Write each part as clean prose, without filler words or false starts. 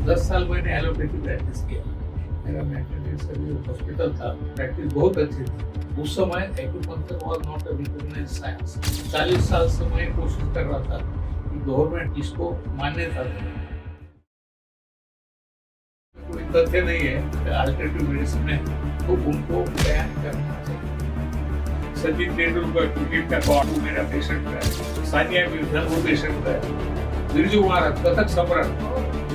10 साल मैंने allopathy practice किया। मेरा मेंटल सर्विस हॉस्पिटल था, प्रैक्टिस बहुत अच्छी थी। उस समय acupuncture was not a recognised science. 40 साल से मैं कोशिश कर रहा था कि गवर्नमेंट इसको मान्यता दे। कोई तथ्य नहीं है अल्टरनेटिव मेडिसिन में, तो उनको बैन करना चाहिए। सचिन तेंदुलकर क्रिकेट का गॉड वो मेरा पेशेंट है, सानिया मिर्जा वो पेशेंट है, बिरजू महाराज कथक सम्राट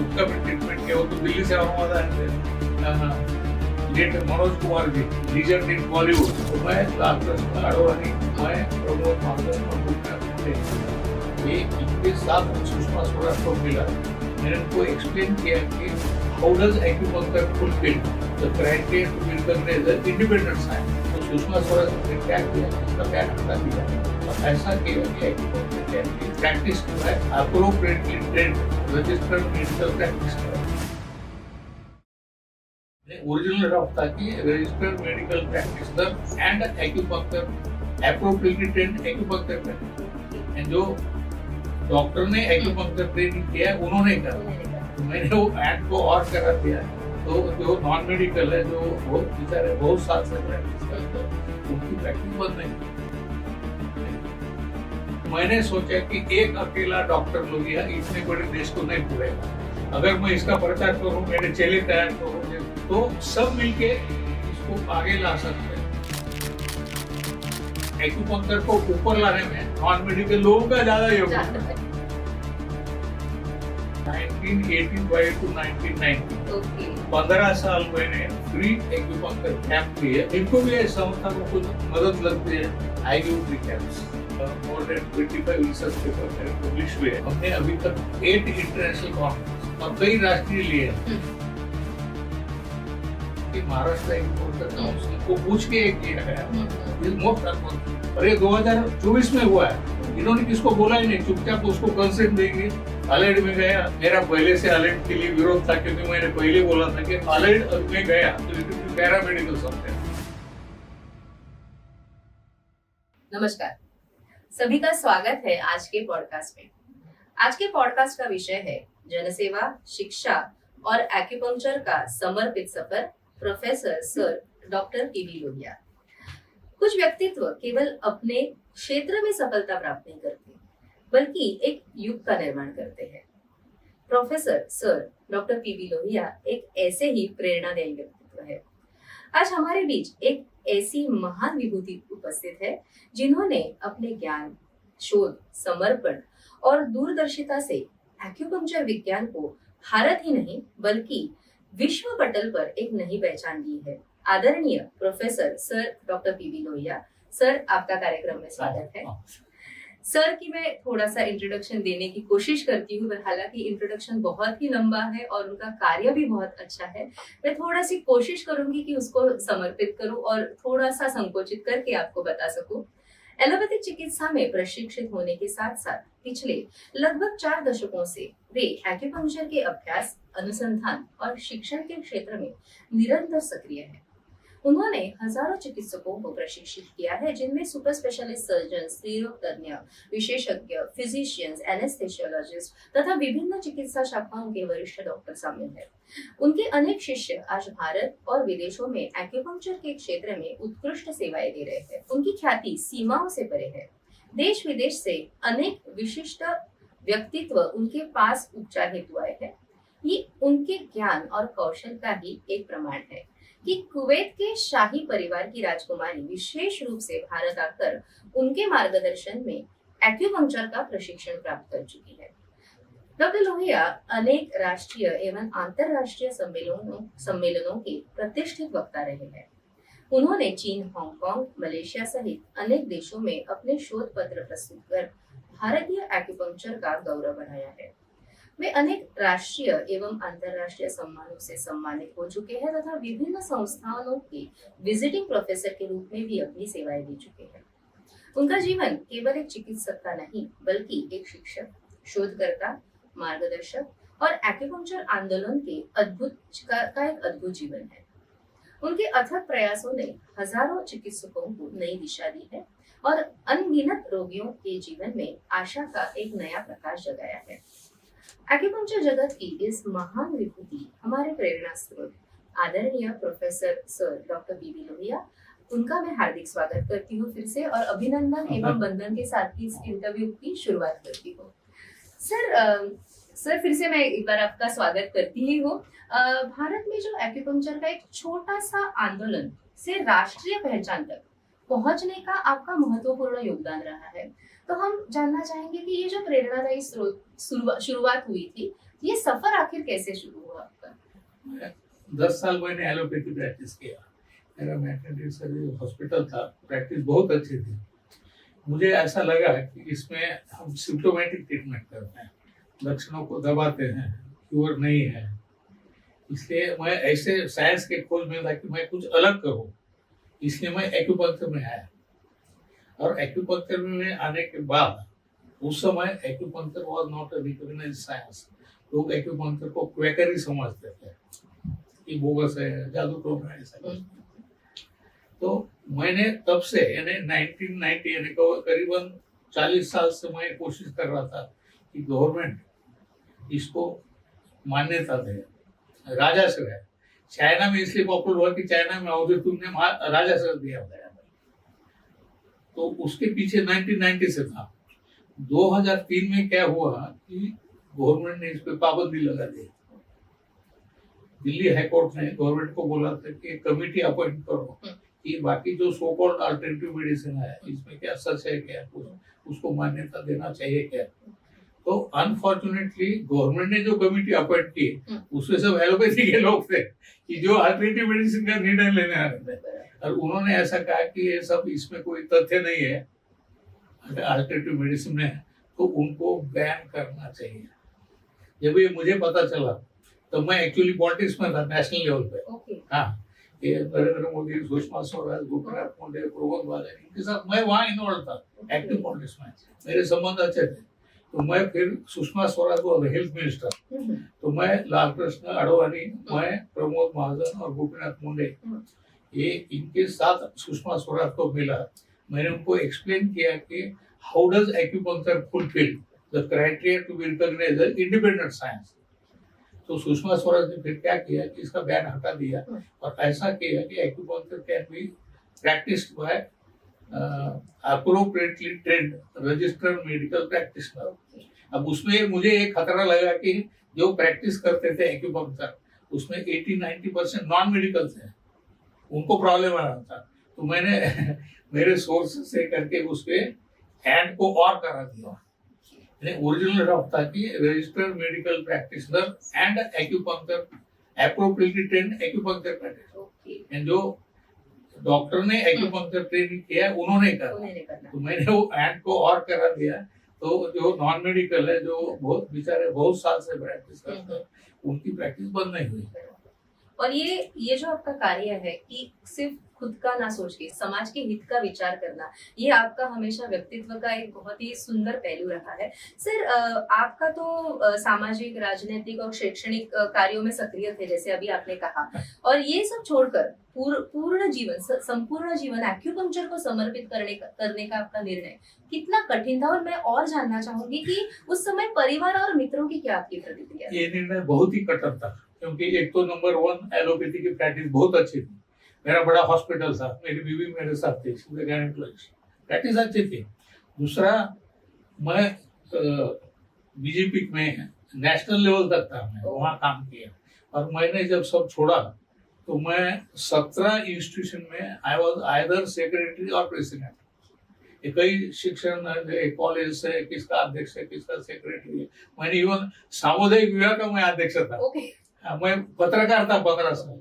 उसका भी ट्रीटमेंट किया। वो तो दिल्ली से औरंगाबाद आए थे। लेट मनोज कुमार जी लीजेंड इन बॉलीवुड। तो मैं लालकृष्ण आडवाणी, मैं प्रमोद महाजन ये इनके साथ सुषमा स्वराज को मिला। मैंने उनको एक्सप्लेन किया कि how does acupuncture fulfil the criteria to be recognised as independent science. तो सुषमा स्वराज ने क्या किया, इसका बैन हटा दिया और ऐसा किया कि एक्यूपंक्चर की प्रैक्टिस जो है appropriately trend registered medical practitioner. Original draft था कि registered medical practitioner and acupuncture appropriately trend acupuncture practitioner. जो डॉक्टर ने एक्यूपंक्चर ट्रेनिंग किया उन्होंने करा, तो मैंने वो एक्ट को और करा दिया। तो जो नॉन मेडिकल है, जो बहुत बेचारे बहुत साल से प्रैक्टिस करते हैं, उनकी प्रैक्टिस बंद नहीं। मैंने सोचा कि एक अकेला डॉक्टर लोहिया इतने बड़े देश को नहीं पूरेगा। अगर मैं इसका प्रचार करूं, मेरे चेले तैयार करूं, तो सब मिलके इसको आगे ला सकते हैं। एक्यूपंक्चर को ऊपर लाने में नॉन मेडिकल लोगों का ज्यादा योगदान है। 1985 to 1990 15 साल मैंने फ्री एक्यूपंक्चर कैंप किए। इनको भी संस्था को कुछ मदद लगती है। I give free camps. More than 25 research paper मेरे पब्लिश हुए। हमने अभी तक 8 इंटरनेशनल कॉन्फ्रेंस और कई राष्ट्रीय लिए। महाराष्ट्र एक्यूपंक्चर काउंसिल को पूछ के किया गया और ये 2024 में हुआ है। इन्होंने किसको बोला ही नहीं, चुपचाप उसको कंसेंट देंगे। अलाइड में गया, मेरा पहले से अलाइड के लिए विरोध था, क्योंकि मैंने पहले बोला था कि अलाइड में गया तो इट इज पैरामेडिकल सब्जेक्ट। नमस्कार, सभी का स्वागत है आज के पॉडकास्ट में। आज के पॉडकास्ट का विषय है जनसेवा, शिक्षा और एक्यूपंक्चर का समर्पित सफर, professor sir doctor PV Lohia. कुछ व्यक्तित्व केवल अपने क्षेत्र में सफलता प्राप्त नहीं करते, बल्कि एक युग का निर्माण करते हैं। Professor sir doctor PV Lohia एक ऐसे ही प्रेरणादायी व्यक्तित्व है। आज हमारे बीच एक ऐसी महान विभूति उपस्थित है जिन्होंने अपने ज्ञान, शोध, समर्पण और दूरदर्शिता से एक्यूपंक्चर विज्ञान को भारत ही नहीं बल्कि विश्व पटल पर एक नई पहचान दी है। आदरणीय professor sir doctor PV Lohia sir, आपका कार्यक्रम में स्वागत है। सर की मैं थोड़ा सा इंट्रोडक्शन देने की कोशिश करती हूँ, हालांकि इंट्रोडक्शन बहुत ही लंबा है और उनका कार्य भी बहुत अच्छा है। मैं थोड़ा सी कोशिश करूंगी कि उसको समर्पित करूं और थोड़ा सा संकोचित करके आपको बता सकूं। एलोपैथिक चिकित्सा में प्रशिक्षित होने के साथ साथ पिछले लगभग 4 दशकों से वे एक्यूपंक्चर के अभ्यास, अनुसंधान और शिक्षण के क्षेत्र में निरंतर सक्रिय हैं। उन्होंने हजारों चिकित्सकों को प्रशिक्षित किया है, जिनमें सुपर स्पेशलिस्ट सर्जन, स्त्रीरोग तज्ञ, विशेषज्ञ, फिजिशियंस, एनेस्थेसियोलॉजिस्ट तथा विभिन्न चिकित्सा शाखाओं के वरिष्ठ डॉक्टर शामिल हैं। उनके अनेक शिष्य आज भारत और विदेशों में एक्यूपंक्चर के क्षेत्र में उत्कृष्ट सेवाएं दे रहे हैं। उनकी ख्याति सीमाओं से परे है। देश विदेश से अनेक विशिष्ट व्यक्तित्व उनके पास उपचार हेतु आए हैं। ये उनके ज्ञान और कौशल का ही एक प्रमाण है कि कुवैत के शाही परिवार की राजकुमारी विशेष रूप से भारत आकर उनके मार्गदर्शन में एक्यूपंक्चर का प्रशिक्षण प्राप्त कर चुकी है। डॉक्टर लोहिया अनेक राष्ट्रीय एवं अंतरराष्ट्रीय सम्मेलनों के प्रतिष्ठित वक्ता रहे हैं। उन्होंने चीन, हांगकांग, मलेशिया सहित अनेक देशों में अपने शोध पत्र प्रस्तुत कर भारतीय एक्यूपंक्चर का गौरव बढ़ाया है। वे अनेक राष्ट्रीय एवं अंतरराष्ट्रीय सम्मानों से सम्मानित हो चुके हैं तथा विभिन्न संस्थानों के विजिटिंग प्रोफेसर के रूप में भी अपनी सेवाएं दे चुके हैं। उनका जीवन केवल एक चिकित्सक का नहीं बल्कि एक शिक्षक, शोधकर्ता, मार्गदर्शक और एक्यूपंक्चर आंदोलन के एक अद्भुत जीवन है। उनके अथक प्रयासों ने हजारों चिकित्सकों को नई दिशा दी है और अनगिनत रोगियों के जीवन में आशा का एक नया प्रकाश जगाया है। एक्यूपंक्चर जगत की इस महान विभूति हमारे प्रेरणा स्रोत आदरणीय प्रोफेसर सर डॉक्टर बीबी लोहिया, उनका मैं हार्दिक स्वागत करती हूँ फिर से और अभिनंदन एवं वंदन के साथ ही इस इंटरव्यू की शुरुआत करती हूँ। सर फिर से मैं एक बार आपका स्वागत करती ही हूँ। भारत में जो एक्यूपंक्चर का एक छोटा सा आंदोलन से राष्ट्रीय पहचान तक पहुंचने का आपका महत्वपूर्ण योगदान रहा है, तो हम जानना चाहेंगे कि ये जो प्रेरणादायी शुरुआत हुई थी, ये सफर आखिर कैसे शुरू हुआ आपका? 10 साल मैंने एलोपैथी प्रैक्टिस किया। मेरा मैटरनिटी सर्विस हॉस्पिटल था, प्रैक्टिस बहुत अच्छी थी। मुझे ऐसा लगा कि इसमें हम सिम्टोमेटिक ट्रीटमेंट करते हैं, लक्षणों को दबाते हैं, क्योर नहीं है। इसलिए मैं ऐसे साइंस के खोज में था कि मैं कुछ अलग करूं, इसलिए मैं एक्यूपंक्चर में आया। और एक्यूपंक्चर में आने के बाद उस समय acupuncture was not a recognised science. लोग एक्यूपंक्चर को क्वेकरी समझते थे कि बोगस है, जादू टोना है, ऐसा कुछ। तो मैंने तब से यानी 1990 यानी करीबन 40 साल से मैं कोशिश कर रहा था कि गवर्नमेंट इसको मान्यता दे, राजस्व है। चाइना में इसलिए पॉपुलर हुआ कि चाइना में अवधूत ने राजस्व दिया था, तो उसके पीछे 1990 से था। 2003 में क्या हुआ कि गवर्नमेंट ने इस पे पाबंदी लगा दी। दिल्ली हाईकोर्ट ने गवर्नमेंट को बोला था कि कमेटी अपॉइंट करो कि बाकी जो सो कॉल्ड अल्टरनेटिव मेडिसिन है इसमें क्या सच है, क्या उसको मान्यता देना चाहिए क्या। तो अनफॉर्चुनेटली गवर्नमेंट ने जो कमेटी अपॉइंट की उसमें सब एलोपैथी के लोग थे कि जो अल्टरनेटिव मेडिसिन का निर्णय लेने आ रहे थे, और उन्होंने ऐसा कहा कि ये सब इसमें कोई तथ्य नहीं है अल्टरनेटिव मेडिसिन में, तो उनको बैन करना चाहिए। जब ये मुझे पता चला तो मैं एक्चुअली पॉलिटिक्स में था नेशनल लेवल पे। हाँ, ये नरेंद्र मोदी, सुषमा स्वराज, गोपीनाथ मुंडे, प्रमोद बाजवा, इनके साथ मैं वहाँ इन्वॉल्व था एक्टिव पॉलिटिक्स में। मेरे संबंध अच्छे थे। तो मैं फिर सुषमा स्वराज को हेल्थ मिनिस्टर, तो मैं लाल कृष्ण आडवाणी, मैं प्रमोद महाजन और गोपीनाथ मुंडे, ये इनके साथ सुषमा स्वराज को मिला। मैंने उनको एक्सप्लेन किया कि how does acupuncture fulfil the criteria to be recognised as independent science. तो सुषमा स्वराज ने फिर क्या किया कि इसका बैन हटा दिया और ऐसा किया कि acupuncture can be practised by appropriately trained registered medical practitioner। अब उसमें मुझे एक खतरा लगा कि जो प्रैक्टिस करते थे एक्यूपंक्चर उसमें 80-90% नॉन मेडिकल थे, उनको प्रॉब्लम आ रहा था। तो मैंने मेरे सोर्स से करके उसके हैंड को और करा दिया। ओरिजिनल ड्राफ्ट था कि registered medical practitioner and acupuncture appropriately trained acupuncture practitioner. जो डॉक्टर ने एक्यूपंक्चर ट्रेनिंग किया उन्होंने करा, तो मैंने वो हैंड को और करा दिया। तो जो नॉन मेडिकल है, जो बहुत बेचारे बहुत साल से प्रैक्टिस करते हैं, उनकी प्रैक्टिस बंद नहीं हुई। और ये जो आपका कार्य है कि सिर्फ खुद का ना सोच के समाज के हित का विचार करना, ये आपका हमेशा व्यक्तित्व का एक बहुत ही सुंदर पहलू रहा है। सर, आपका तो सामाजिक, राजनीतिक और शैक्षणिक कार्यों में सक्रिय थे, जैसे अभी आपने कहा, और ये सब छोड़कर संपूर्ण जीवन एक्यूपंक्चर को समर्पित करने का आपका निर्णय कितना कठिन था। और मैं और जानना चाहूंगी कि उस समय परिवार और मित्रों की क्या आपकी प्रतिक्रिया? ये निर्णय बहुत ही कठिन था, क्योंकि एक तो नंबर 1 एलोपैथी की प्रैक्टिस बहुत अच्छी थी। मेरा बड़ा हॉस्पिटल था, मेरी बीवी मेरे साथ थी, प्रैक्टिस अच्छी थी। दूसरा, मैं बीजेपी में नेशनल लेवल तक था, मैं वहाँ काम किया। और मैंने जब सब छोड़ा तो मैं 17 इंस्टीट्यूशन में आई वाज आइदर सेक्रेटरी और प्रेसिडेंट। कई शिक्षण कॉलेज से किसका अध्यक्ष है, किसका सेक्रेटरी है। मैंने इवन सामुदायिक विभाग का मैं अध्यक्ष था। मैं पत्रकार था 15 साल।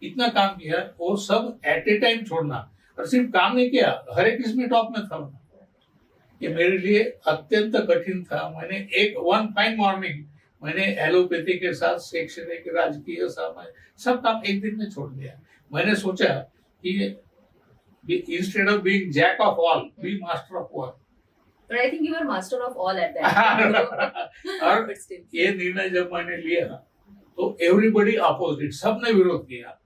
इतना काम किया, और सब एट ए टाइम छोड़ना, और सिर्फ काम नहीं किया, हर एक इसमें टॉप में था। ये मेरे लिए अत्यंत कठिन था। मैंने वन फाइन मॉर्निंग मैंने एलोपैथी के साथ शैक्षणिक, राजकीय, सब काम एक दिन में छोड़ दिया। मैंने सोचा कि instead of being jack of all, be master of one। But I think you were master of all at that time। और ये निर्णय जब मैंने लिया तो एवरीबडी अपोजिट, सबने विरोध किया।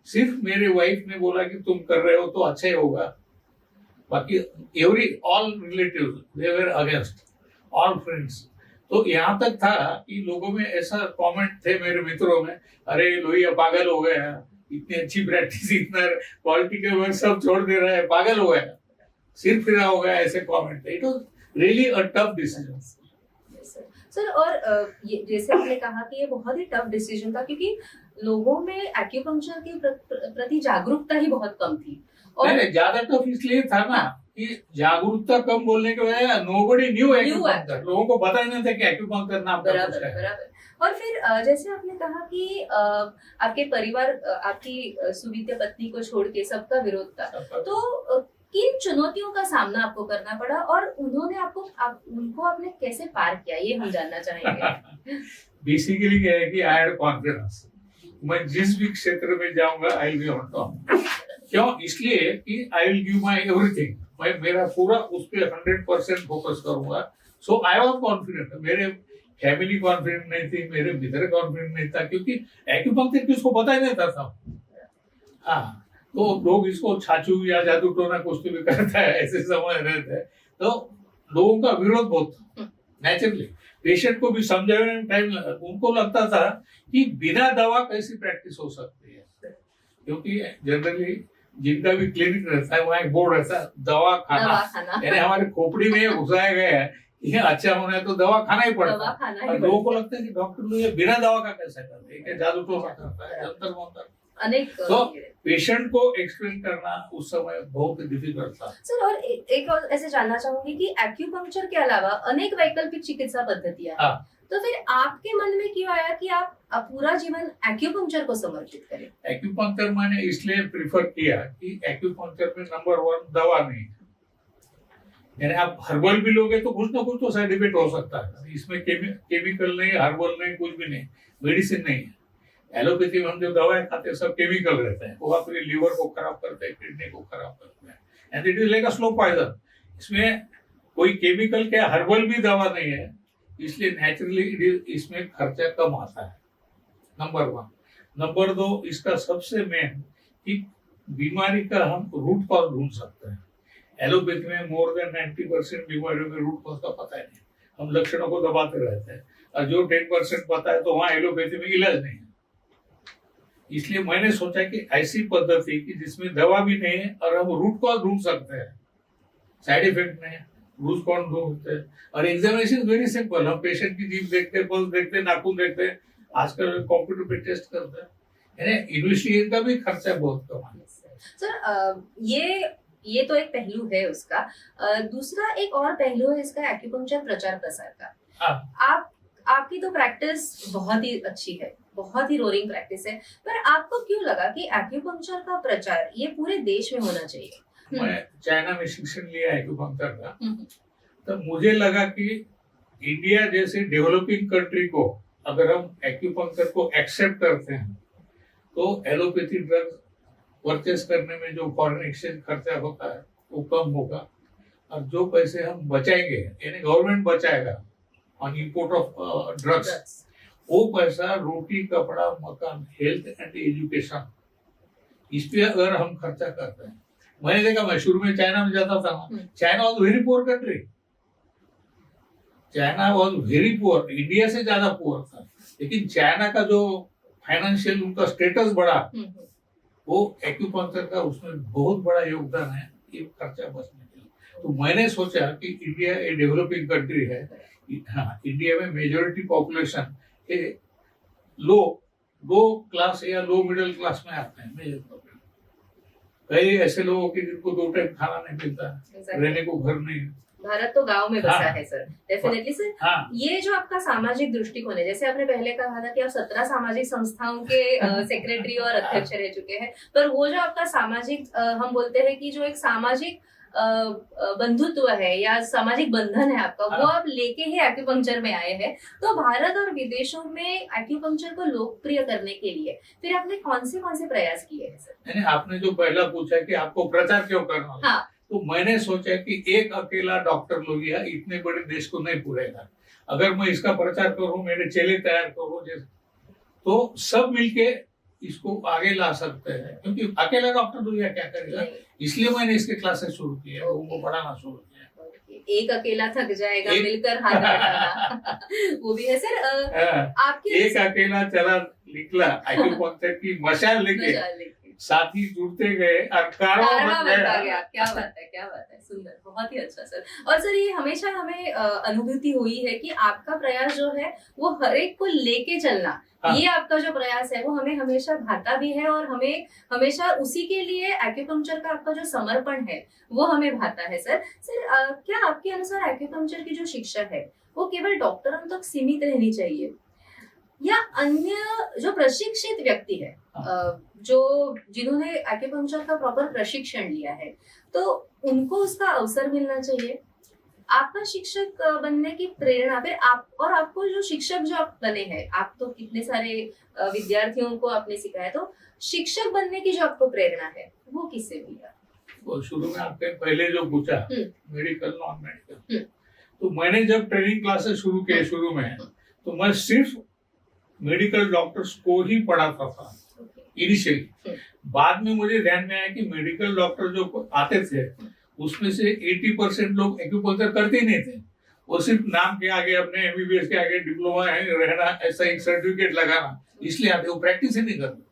सिर्फ मेरे वाइफ ने बोला कि तुम कर रहे हो तो अच्छा ही होगा, बाकी all relatives they were against, all friends. तो यहाँ तक था कि लोगों में ऐसा कमेंट थे मेरे मित्रों में, अरे लोहिया पागल हो गया, इतनी अच्छी प्रैक्टिस, इतना क्वालिटी के वर्क सब छोड़ दे रहा है, पागल हो गया, सिर फिरा हो गया, ऐसे कमेंट थे। It was really a tough decision sir. और ये जैसे आपने कहा कि ये बहुत ही टफ डिसीजन था, क्योंकि लोगों में एक्यूपंक्चर के प्रति जागरूकता ही बहुत कम थी। और नहीं, ज्यादा टफ इसलिए था ना कि जागरूकता कम बोलने के वजह नोबडी न्यू एक्यूपंक्चर, लोगों को पता नहीं था कि एक्यूपंक्चर नाम का कुछ है। बराबर। और फिर जैसे आपने कहा कि आपके परिवार, आपकी सुविद्या पत्नी को छोड़ के सबका विरोध था, तो किन चुनौतियों का सामना आपको करना पड़ा और उन्होंने उनको आपने कैसे पार किया, ये हम जानना चाहेंगे। बेसिकली क्या है कि आई हैड कॉन्फिडेंस, मैं जिस भी क्षेत्र में जाऊंगा I will be on top. क्यों? इसलिए कि I will give my everything, मैं मेरा पूरा उस पे 100% फोकस करूंगा। सो आई वाज कॉन्फिडेंट। मेरे फैमिली कॉन्फिडेंट नहीं थी, मेरे भीतर कॉन्फिडेंट नहीं था, क्योंकि एक्यूपंक्चर किसको पता ही नहीं था। हाँ, तो लोग इसको छाछू या जादू टोना कुछ भी करता है ऐसे समझ रहे थे, तो लोगों का विरोध बहुत था। नेचुरली पेशेंट को भी समझाने में टाइम लगा। उनको लगता था कि बिना दवा कैसी प्रैक्टिस हो सकती है, क्योंकि जनरली जिनका भी क्लिनिक रहता है वहाँ एक बोर्ड रहता है, दवा खाना, यानी हमारे खोपड़ी में घुसाया गया है कि अच्छा होना है तो दवा खाना ही पड़ता है। और लोगों को लगता है कि डॉक्टर लोग ये बिना दवा का कैसा करते हैं, जादू टोना करता है, जंतर मंतर। तो पेशेंट को एक्सप्लेन करना उस समय बहुत डिफिकल्ट था। सर, और एक और ऐसे जानना चाहूंगी कि एक्यूपंक्चर के अलावा अनेक वैकल्पिक चिकित्सा पद्धतियां हैं, तो फिर आपके मन में क्यों आया कि आप पूरा जीवन एक्यूपंक्चर को समर्पित करें? एक्यूपंक्चर मैंने इसलिए प्रिफर किया कि एक्यूपंक्चर में नंबर 1 दवा नहीं है, यानी आप हर्बल भी लोगे तो कुछ ना कुछ तो साइड इफेक्ट हो सकता है। इसमें केमिकल नहीं, हर्बल नहीं, कुछ भी नहीं, मेडिसिन नहीं है। एलोपैथी में हम जो दवाएं खाते हैं सब केमिकल रहते हैं, वो आपके लीवर को खराब करते हैं, किडनी को खराब करते हैं, and it is like a slow poison. इसमें कोई केमिकल क्या हर्बल भी दवा नहीं है, इसलिए नेचुरली इसमें खर्चा कम आता है, नंबर 1। नंबर 2, इसका सबसे मेन कि बीमारी का हम रूट कॉज ढूंढ सकते हैं। एलोपैथी में मोर देन 90% बीमारियों में रूट कॉज का पता ही नहीं, हम लक्षणों को दबाते रहते हैं, और जो 10% पता है तो वहाँ एलोपैथी में इलाज नहीं है। इसलिए मैंने सोचा कि ऐसी पद्धति कि जिसमें दवा भी नहीं है और हम रूट कॉज ढूंढ सकते हैं, साइड इफेक्ट नहीं, रूट कॉज ढूंढते हैं, और एग्जामिनेशन वेरी सिंपल। हम पेशेंट की जीभ देखते हैं, पल्स देखते हैं, नाखून देखते हैं, आजकल कंप्यूटर पे टेस्ट करते हैं, यानी इन्वेस्टिगेशन का भी खर्चा बहुत कम है। सर, ये तो एक पहलू है उसका। दूसरा एक और पहलू है इसका एक्यूपंक्चर प्रचार प्रसार का। आपकी तो प्रैक्टिस बहुत ही अच्छी है, बहुत ही रोरिंग प्रैक्टिस है, पर आपको क्यों लगा कि एक्यूपंक्चर का प्रचार ये पूरे देश में होना चाहिए? मैं चाइना में शिक्षण लिया एक्यूपंक्चर का, तो मुझे लगा कि इंडिया जैसे डेवलपिंग कंट्री को अगर हम एक्यूपंक्चर को एक्सेप्ट करते हैं तो एलोपैथी ड्रग्स परचेस करने में जो फॉरेन एक्सचेंज खर्चा होता है वो कम होगा, और जो पैसे हम बचाएंगे यानी गवर्नमेंट बचाएगा ऑन इंपोर्ट ऑफ ड्रग्स, वो पैसा रोटी, कपड़ा, मकान, हेल्थ एंड एजुकेशन, इस पे अगर हम खर्चा करते हैं। मैंने देखा, मैं शुरू में चाइना में जाता था, China was very poor country, China was very poor, India से ज्यादा पुअर था, लेकिन चाइना का जो फाइनेंशियल उनका स्टेटस बढ़ा, वो एक्यूपंक्चर का उसमें बहुत बड़ा योगदान है ये खर्चा बचने के लिए। तो मैंने सोचा कि इंडिया एक डेवलपिंग कंट्री है, हाँ, इंडिया में मेजोरिटी पॉपुलेशन लो क्लास या लो मिडिल क्लास में आते हैं। कई ऐसे लोगों के जिनको 2 टाइम खाना नहीं मिलता, रहने को घर नहीं। भारत तो गांव में बसा है सर, डेफिनेटली सर। हाँ। ये जो आपका सामाजिक दृष्टिकोण है, जैसे आपने पहले कहा था कि आप 17 सामाजिक संस्थाओं के सेक्रेटरी और अध्यक्ष रह चुके हैं, पर वो जो आपका सामाजिक हम बोलते हैं कि जो एक सामाजिक बंधुत्व है या सामाजिक बंधन है आपका, वो आप लेके ही एक्यूपंक्चर में आए हैं। तो भारत और विदेशों में एक्यूपंक्चर को लोकप्रिय करने के लिए फिर आपने कौन से प्रयास किए हैं सर? आपने जो पहला पूछा कि आपको प्रचार क्यों करना, हाँ। तो मैंने सोचा कि एक अकेला डॉक्टर लोहिया इतने बड़े देश को नहीं पूरेगा, अगर मैं इसका प्रचार करूं, मेरे चेले तैयार करूं, तो सब मिलके इसको आगे ला सकते हैं, क्योंकि अकेला डॉक्टर लोहिया क्या करेगा। इसलिए मैंने इसके क्लासेस शुरू किए, उनको पढ़ाना शुरू किया। एक अकेला थक जाएगा मिलकर हाथ बटाना वो भी है सर। आपके एक अकेला चला निकला एक्यूपंक्चर की मशाल लेके, साथी जुड़ते गए और कारवां बनता गया। क्या बात है, क्या बात है, सुंदर, बहुत ही अच्छा सर। और सर ये हमेशा हमें अनुभूति हुई है कि आपका प्रयास जो है वो हर एक को लेके चलना, ये आपका जो प्रयास है वो हमें हमेशा भाता भी है और हमें हमेशा उसी के लिए एक्यूपंक्चर का आपका जो समर्पण है वो हमें भाता है सर। सर क्या आपके अनुसार एक्यूपंक्चर की जो शिक्षा है वो केवल डॉक्टरों तक सीमित रहनी चाहिए या अन्य जो प्रशिक्षित व्यक्ति है जो जिन्होंने एक्यूपंक्चर का प्रॉपर प्रशिक्षण लिया है तो उनको उसका अवसर मिलना चाहिए? आपका शिक्षक बनने की प्रेरणा फिर आपको जो शिक्षक जो आप बने हैं, आप तो कितने सारे विद्यार्थियों को आपने सिखाया, तो शिक्षक बनने की जो आपको प्रेरणा है वो किससे मिला? वो शुरू में आपने पहले जो पूछा मेडिकल नॉन मेडिकल, तो मैंने जब ट्रेनिंग क्लासेस शुरू किए शुरू में, तो मैं सिर्फ मेडिकल डॉक्टर्स को ही पढ़ाता था इनिशियली। बाद में मुझे ध्यान में आया कि मेडिकल डॉक्टर जो आते थे उसमें से 80% लोग एक्यूपंक्चर करते ही नहीं थे, वो सिर्फ नाम के आगे अपने एमबीबीएस के आगे डिप्लोमा है रहना, ऐसा एक सर्टिफिकेट लगाना इसलिए आते, वो प्रैक्टिस ही नहीं करते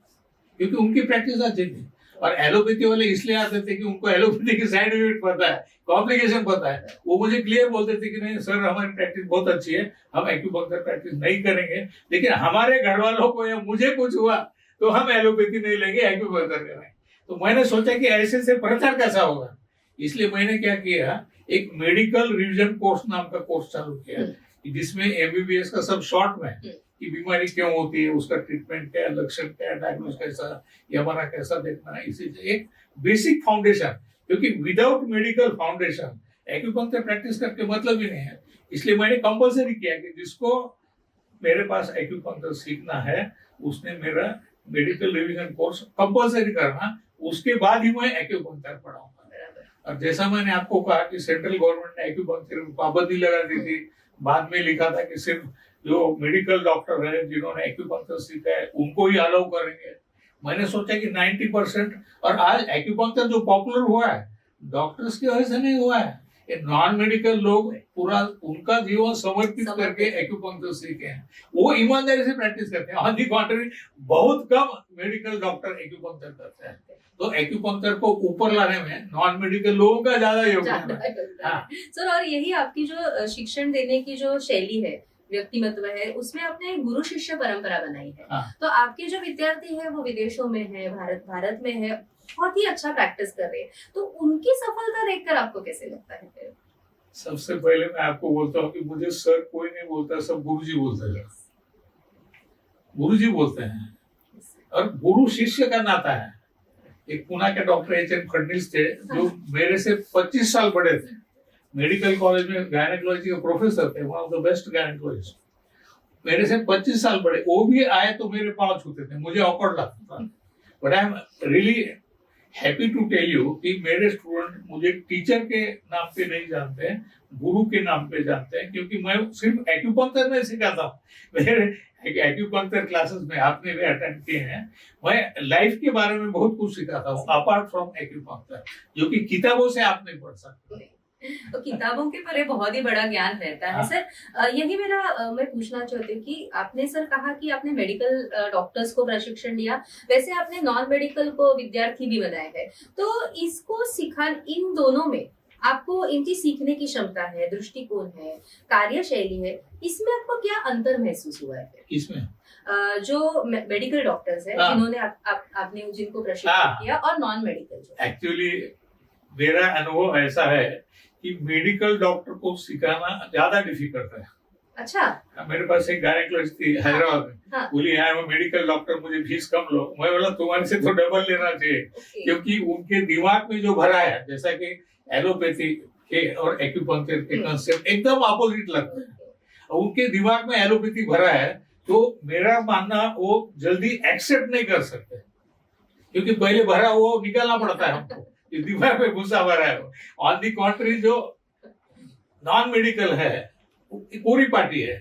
क्योंकि उनकी प्रैक्टिस अच्छी थी। और एलोपैथी वाले इसलिए आते थे कि उनको एलोपैथी की साइड इफेक्ट पता है, कॉम्प्लिकेशन पता है, वो मुझे क्लियर बोलते थे कि नहीं सर हमारी प्रैक्टिस बहुत अच्छी है, हम एक्यूपंक्चर प्रैक्टिस नहीं करेंगे, लेकिन हमारे घर वालों को या मुझे कुछ हुआ तो हम एलोपैथी नहीं लेंगे, एक्यूपंक्चर करेंगे। तो मैंने सोचा कि ऐसे से प्रचार कैसा होगा, इसलिए मैंने क्या किया, एक मेडिकल रिवीजन कोर्स नाम का कोर्स चालू किया जिसमें एमबीबीएस का सब शॉर्ट में कि बीमारी क्यों होती है, उसका ट्रीटमेंट क्या है, लक्षण क्या है, डायग्नोस कैसा, ये हमारा कैसा देखना है, इसी से एक बेसिक फाउंडेशन, क्योंकि without medical foundation acupuncture practice करके मतलब ही नहीं है। इसलिए मैंने कंपलसरी किया कि जिसको मेरे पास एक्यूपंक्चर सीखना है उसने मेरा मेडिकल रिवीजन कोर्स कंपलसरी करना, उसके बाद ही मैं एक्यूपंक्चर पढ़ाऊंगा। और जैसा मैंने आपको कहा कि सेंट्रल गवर्नमेंट ने एक्यूपंक्चर में पाबंदी लगा दी थी, बाद में लिखा था कि सिर्फ जो मेडिकल डॉक्टर है जिन्होंने एक्यूपंक्चर सीखा है उनको ही अलाउ करेंगे। मैंने सोचा कि 90%, और आज एक्यूपंक्चर जो पॉपुलर हुआ है डॉक्टर्स की वजह से नहीं हुआ है, ये नॉन मेडिकल लोग पूरा उनका जीवन समर्पित करके एक्यूपंक्चर सीखे हैं, वो ईमानदारी से प्रैक्टिस करते हैं। ऑन दी कॉन्ट्ररी बहुत कम मेडिकल डॉक्टर एक्यूपंक्चर करते हैं, तो एक्यूपंक्चर को ऊपर लाने में नॉन मेडिकल लोगों का ज्यादा योगदान है। सर और यही आपकी जो शिक्षण देने की जो शैली है, व्यक्तिमत्व है, उसमें आपने एक गुरु शिष्य परंपरा बनाई है। तो आपके जो विद्यार्थी है वो विदेशों में है, भारत में है, बहुत ही अच्छा प्रैक्टिस कर रहे हैं, तो उनकी सफलता देखकर आपको कैसे लगता है फिर? सबसे पहले मैं आपको बोलता हूँ कि मुझे सर कोई नहीं बोलता, सब गुरुजी बोलते हैं, गुरुजी बोलते हैं, और गुरु शिष्य का नाता है। एक पुणे के डॉक्टर एच.एन. फडणीस थे जो मेरे से 25 साल बड़े थे, मेडिकल कॉलेज में गायनेकोलॉजी के प्रोफेसर थे, one of the best gynaecologist, मेरे से 25 साल बड़े, वो भी आए तो मेरे पांव छूते थे, मुझे ऑकवर्ड लगता था। But I am really happy to tell you कि मेरे स्टूडेंट मुझे टीचर के नाम पे नहीं जानते हैं, गुरु के नाम पे जानते हैं, क्योंकि मैं सिर्फ एक्यूपंक्चर नहीं सिखाता हूँ। मेरे एक्यूपंक्चर क्लासेस में आपने भी अटेंड किए हैं, मैं लाइफ के बारे में बहुत कुछ सिखाता हूँ अपार्ट फ्रॉम एक्यूपंक्चर, जो कि किताबों से आप नहीं पढ़ सकते। तो किताबों के परे बहुत ही बड़ा ज्ञान रहता है। सर यही मेरा मैं पूछना चाहती हूँ कि आपने सर कहा कि आपने मेडिकल डॉक्टर्स को प्रशिक्षण लिया, वैसे आपने नॉन मेडिकल को विद्यार्थी भी बनाए हैं, तो इसको इन दोनों में आपको इनकी सीखने की क्षमता है, दृष्टिकोण है, कार्यशैली है, इसमें आपको क्या अंतर महसूस हुआ है? इसमें जो मेडिकल डॉक्टर्स है जिन्होंने आपने जिनको प्रशिक्षण किया, और नॉन मेडिकल। एक्चुअली मेरा अनुभव ऐसा है कि मेडिकल डॉक्टर को सिखाना ज्यादा डिफिकल्ट है। अच्छा। मेरे पास एक गायनेकोलॉजिस्ट थी हैदराबाद में, बोली आई एम मेडिकल डॉक्टर, मुझे फीस कम लो। मैं बोला तुम्हारे से तो डबल लेना चाहिए, क्योंकि उनके दिमाग में जो भरा है, जैसा कि एलोपैथी के और एक्यूपंक्चर के कंसेप्ट एकदम अपोजिट लगता है। उनके दिमाग में एलोपैथी भरा है, तो मेरा मानना वो जल्दी एक्सेप्ट नहीं कर सकते, क्योंकि पहले भरा वो निकालना पड़ता है हमको, दिमाग में घुसा भरा है। ऑन दी कॉन्ट्री जो नॉन मेडिकल है कोरी पाटी है,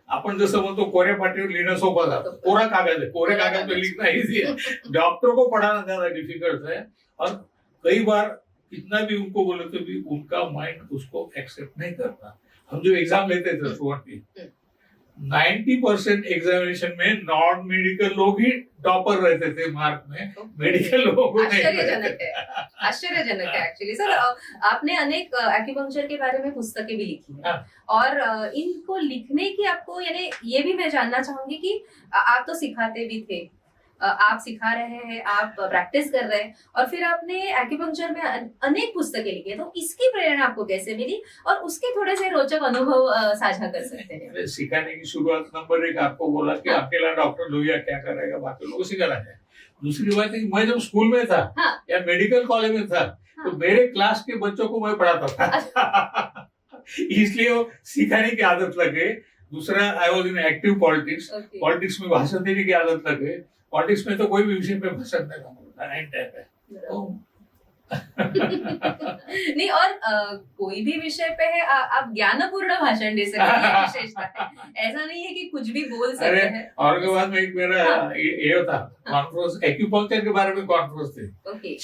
आपण जसं म्हणतो कोऱ्या पाटीवर लिहिणं सोपं जातं, कोरा कागज है, कोरे कागज पे लिखना इजी है, डॉक्टर को पढ़ाना ज्यादा डिफिकल्ट है। और कई बार कितना भी उनको बोले तो भी उनका माइंड उसको एक्सेप्ट नहीं करता। हम जो एग्जाम लेते थे स्टूडेंट की, 90% एग्जामिनेशन में नॉन मेडिकल लोग ही टॉपर रहते थे मार्क में, मेडिकल लोगों को नहीं। आश्चर्यजनक है, आश्चर्यजनक है एक्चुअली। सर, आपने अनेक एक्यूपंक्चर के बारे में पुस्तकें भी लिखी हैं, और इनको लिखने की आपको, यानी ये भी मैं जानना चाहूंगी कि आप तो सिखाते भी थे, आप सिखा रहे हैं, आप प्रैक्टिस कर रहे हैं, और फिर आपने एक्यूपंक्चर में अनेक पुस्तकें लिखी है, तो इसकी प्रेरणा आपको कैसे मिली, और उसके थोड़े से रोचक अनुभव साझा कर सकते हैं? सिखाने की शुरुआत नंबर 1 आपको बोला कि अकेला डॉक्टर लोहिया क्या करेगा, बाकी लोगों को सिखाना है। दूसरी बात है कि मैं जब स्कूल में था या मेडिकल कॉलेज में था, तो मेरे क्लास के बच्चों को मैं पढ़ाता था। इसलिए वो सिखाने की आदत लग गई। दूसरा, I was in active politics, politics में भाषण देने की आदत लग गई। पॉलिटिक्स में तो कोई भी विषय पे भाषण देना नहीं, और कोई भी विषय पे है आप ज्ञानपूर्ण भाषण दे सकते हैं, ये विशेषता है। ऐसा नहीं है कि कुछ भी बोल सकते हैं। और के बाद में एक मेरा ये था कॉन्फ्रेंस, एक्यूपंक्चर के बारे में कॉन्फ्रेंस थी।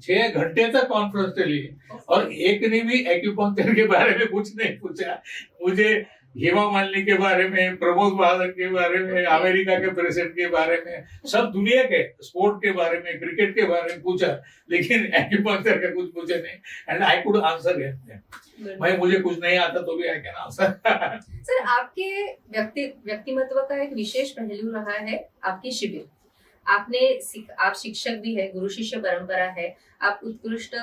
6 घंटे तक कॉन्फ्रेंस चली, और एक ने भी एक्यूपंक्चर के बारे में कुछ नहीं पूछा। मुझे हेमा मालिनी के बारे में, प्रमोद महाजन के बारे में, अमेरिका के प्रेसिडेंट के बारे में, सब दुनिया के स्पोर्ट के बारे में, क्रिकेट के बारे में पूछा, लेकिन एक्यूपंक्चर का कुछ पूछा नहीं। And I could answer it. भाई मुझे कुछ नहीं आता तो भी आई कैन आंसर। सर, आपके व्यक्तिमत्व का एक विशेष पहलू रहा है आपकी शिविर। आप शिक्षक भी है, गुरु शिष्य परंपरा है, आप उत्कृष्ट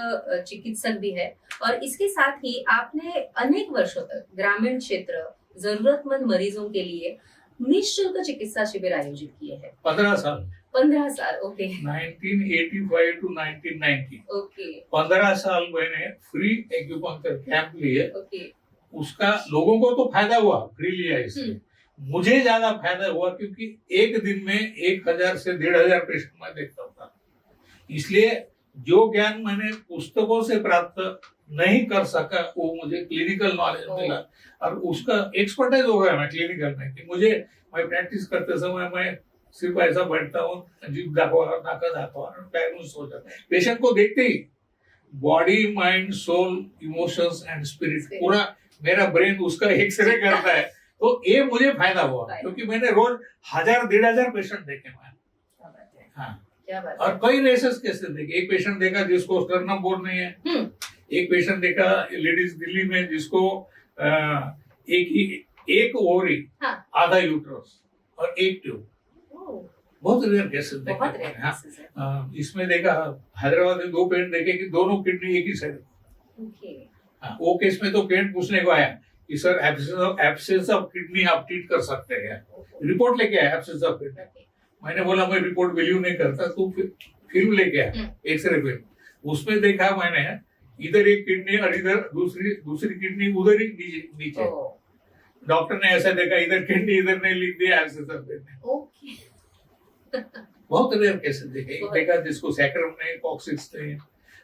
चिकित्सक भी है, और इसके साथ ही आपने अनेक वर्षों तक ग्रामीण क्षेत्र, जरूरतमंद मरीजों के लिए निःशुल्क चिकित्सा शिविर आयोजित किए हैं। 15 साल। ओके। 1985 to 1990। ओके। 15 साल मैंने फ्री एक्यूपंक्चर कैंप लिए। ओके। उसका लोगों को तो फायदा हुआ, फ्री लिया इससे। मुझे ज्यादा फायदा हुआ क्योंकि एक दिन में 1000 से 1500 पेशेंट मैं देखता था। इसलिए जो ज्ञान मैंने पुस्तकों से प्राप्त नहीं कर सका, वो मुझे क्लिनिकल नॉलेज मिला, और उसका एक्सपर्टाइज हो गया मैं क्लिनिकल में। कि मैं प्रैक्टिस करते समय मैं सिर्फ ऐसा बैठता हूँ, जीभ दाखवा, नाका दाखवा, डायग्नोस हो जाता है। पेशेंट को देखते ही body, mind, soul, emotions and spirit, पूरा मेरा ब्रेन उसका एक्सरे करता है। तो ये मुझे फायदा हुआ क्योंकि मैंने रोज 1000-1500 पेशेंट देखे मैं। हाँ, और कई रेसेस कैसे देखे। एक पेशेंट देखा जिसको स्टर्नम बोन नहीं है, एक पेशेंट देखा लेडीज दिल्ली में जिसको एक ओवरी, आधा यूट्रस और एक ट्यूब। बहुत रेयर केसेस देखे। हाँ, इसमें देखा हैदराबाद में 2 पेशेंट देखे कि दोनों किडनी एक ही साइड। वो केस में तो पेशेंट पूछने को आया कि सर एब्सेंस ऑफ किडनी आप ट्रीट कर सकते हैं, रिपोर्ट लेके आया एब्सेंस ऑफ किडनी। मैंने बोला मैं रिपोर्ट वैल्यू नहीं करता, तू फिल्म लेके आया, एक्सरे फिल्म। उसमें देखा मैंने इधर एक किडनी और इधर दूसरी किडनी उधर ही नीचे। डॉक्टर ने ऐसा देखा, इधर किडनी इधर नहीं, लिख दिया एब्सेंस ऑफ किडनी। बहुत रेयर केसेस देखे। एक देखा जिसको सैक्रम नहीं, कॉक्सिक्स नहीं।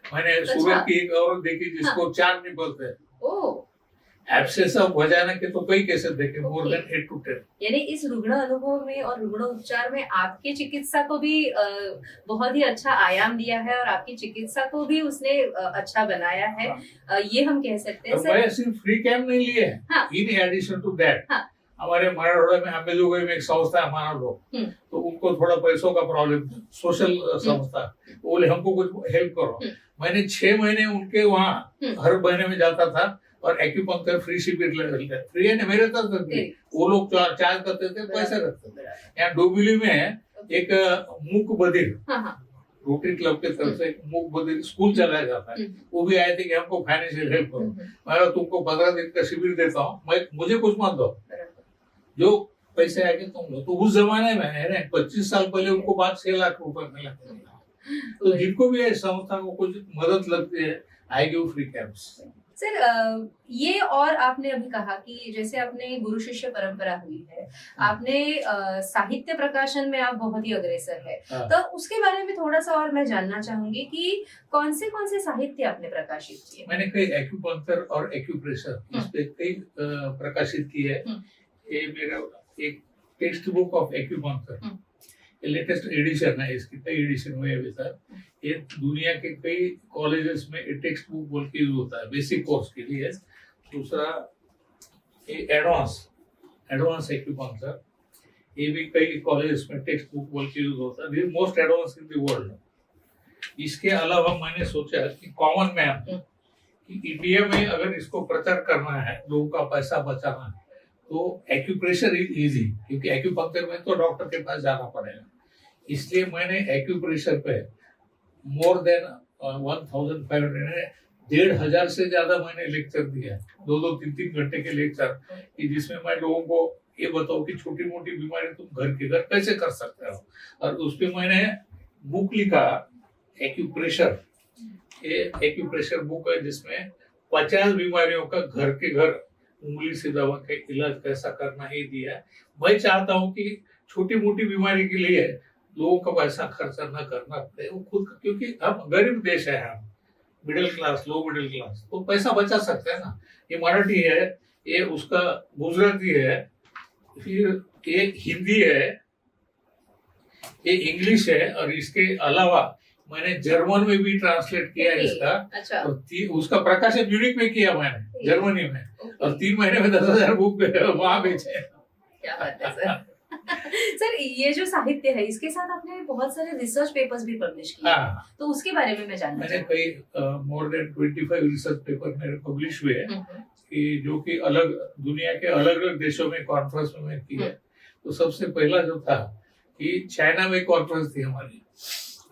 मैंने सूरत की एक औरत देखी जिसको 4 निपल्स थे। एब्सेंस ऑफ वजाइना के तो कई केसेस देखे, मोर देन 8 to 10। यानी इस रुग्ण अनुभव में और रुग्ण उपचार में आपकी चिकित्सा को भी बहुत ही अच्छा आयाम दिया है, और आपकी चिकित्सा को भी उसने अच्छा बनाया है। ये हम कह सकते हैं। मैं सिर्फ फ्री कैंप नहीं लिए हैं, इन एडिशन टू दैट हमारे मराठवाड़ा में अम्बेजोगाई में एक संस्था है हमारा लोग, तो उनको थोड़ा पैसों का प्रॉब्लम था, सोशल संस्था, बोले हमको कुछ हेल्प करो। मैंने 6 महीने उनके वहाँ हर महीने में जाता था और एक्यूपंक्चर फ्री शिविर लेते। फ्री है मेरे तरफ से, वो लोग चार्ज करते थे, पैसे रखते थे। यहाँ डोबिली में एक मूक बधिर रोटरी क्लब के तरफ से मूक बधिर स्कूल चलाया जाता है, वो भी आए थे कि हमको फाइनेंशियल हेल्प करो। मैं तुमको 15 दिन का शिविर देता हूँ, मुझे कुछ मत दो, जो पैसे आएंगे तुम लो। तो उस जमाने में 25 साल पहले उनको 5-6 लाख रुपए मिला। तो जिनको भी संस्था को कुछ मदद लगती है, I give free camps. Sir, ये और आपने अभी कहा कि जैसे आपने गुरु शिष्य परंपरा हुई है, आपने साहित्य प्रकाशन में आप बहुत ही अग्रसर है, तो उसके बारे में थोड़ा सा और मैं जानना चाहूंगी कि कौन से साहित्य आपने प्रकाशित किए? मैंने कई एक्यूपंक्चर और एक्यूप्रेशर इस पे कई प्रकाशित किए है। ये मेरा एक text book of acupuncture, latest edition है, इसकी कई एडिशन हुए अभी तक। ये दुनिया के कई कॉलेजेस में टेक्स्ट बुक बोल के यूज होता है बेसिक कोर्स के लिए। दूसरा ये एडवांस एक्यूपंक्चर, ये भी कई कॉलेजेस में टेक्स्ट बुक बोल के यूज होता है, most advance in the world. इसके अलावा मैंने सोचा कि कॉमन मैन कि इंडिया में अगर इसको प्रचार करना है, लोगों का पैसा बचाना है, तो एक्यूप्रेशर इज इजी, क्योंकि एक्यूपंक्चर में तो डॉक्टर के पास जाना पड़ेगा। इसलिए मैंने एक्यूप्रेशर पे मोर देन 1500 1,500 से ज्यादा मैंने लेक्चर दिया है, 2-3 घंटे के लेक्चर, कि जिसमें मैं लोगों को ये बताऊं कि छोटी मोटी बीमारी तुम घर के घर कैसे कर सकते हो। और उस पर मैंने बुक लिखा एक्यूप्रेशर, ये एक्यूप्रेशर बुक है जिसमें 50 बीमारियों का घर के घर उंगली से दबा के इलाज कैसा करना ही दिया है। मैं चाहता हूँ कि छोटी मोटी बीमारी के लिए लोगों का पैसा खर्चा न करना पड़े, वो खुद, क्योंकि हम गरीब देश है, हम middle class, low middle class, तो पैसा बचा सकते हैं ना। ये मराठी है, ये उसका गुजराती है, फिर ये हिंदी है, ये इंग्लिश है, और इसके अलावा मैंने जर्मन में भी ट्रांसलेट किया इसका। अच्छा। और उसका प्रकाशन म्यूनिक में किया मैंने, जर्मनी में, और 3 महीने में 10,000 बुक वहां बेचे। क्या बात है सर। सर, ये जो साहित्य है, इसके साथ आपने बहुत सारे रिसर्च पेपर्स भी पब्लिश किए, तो उसके बारे में मैं जानना मैंने कई मोर देन 25 रिसर्च पेपर मेरे पब्लिश हुए हैं, कि जो कि अलग दुनिया के अलग अलग देशों में कॉन्फ्रेंस में किए। तो सबसे पहला जो था कि चाइना में कॉन्फ्रेंस थी हमारी,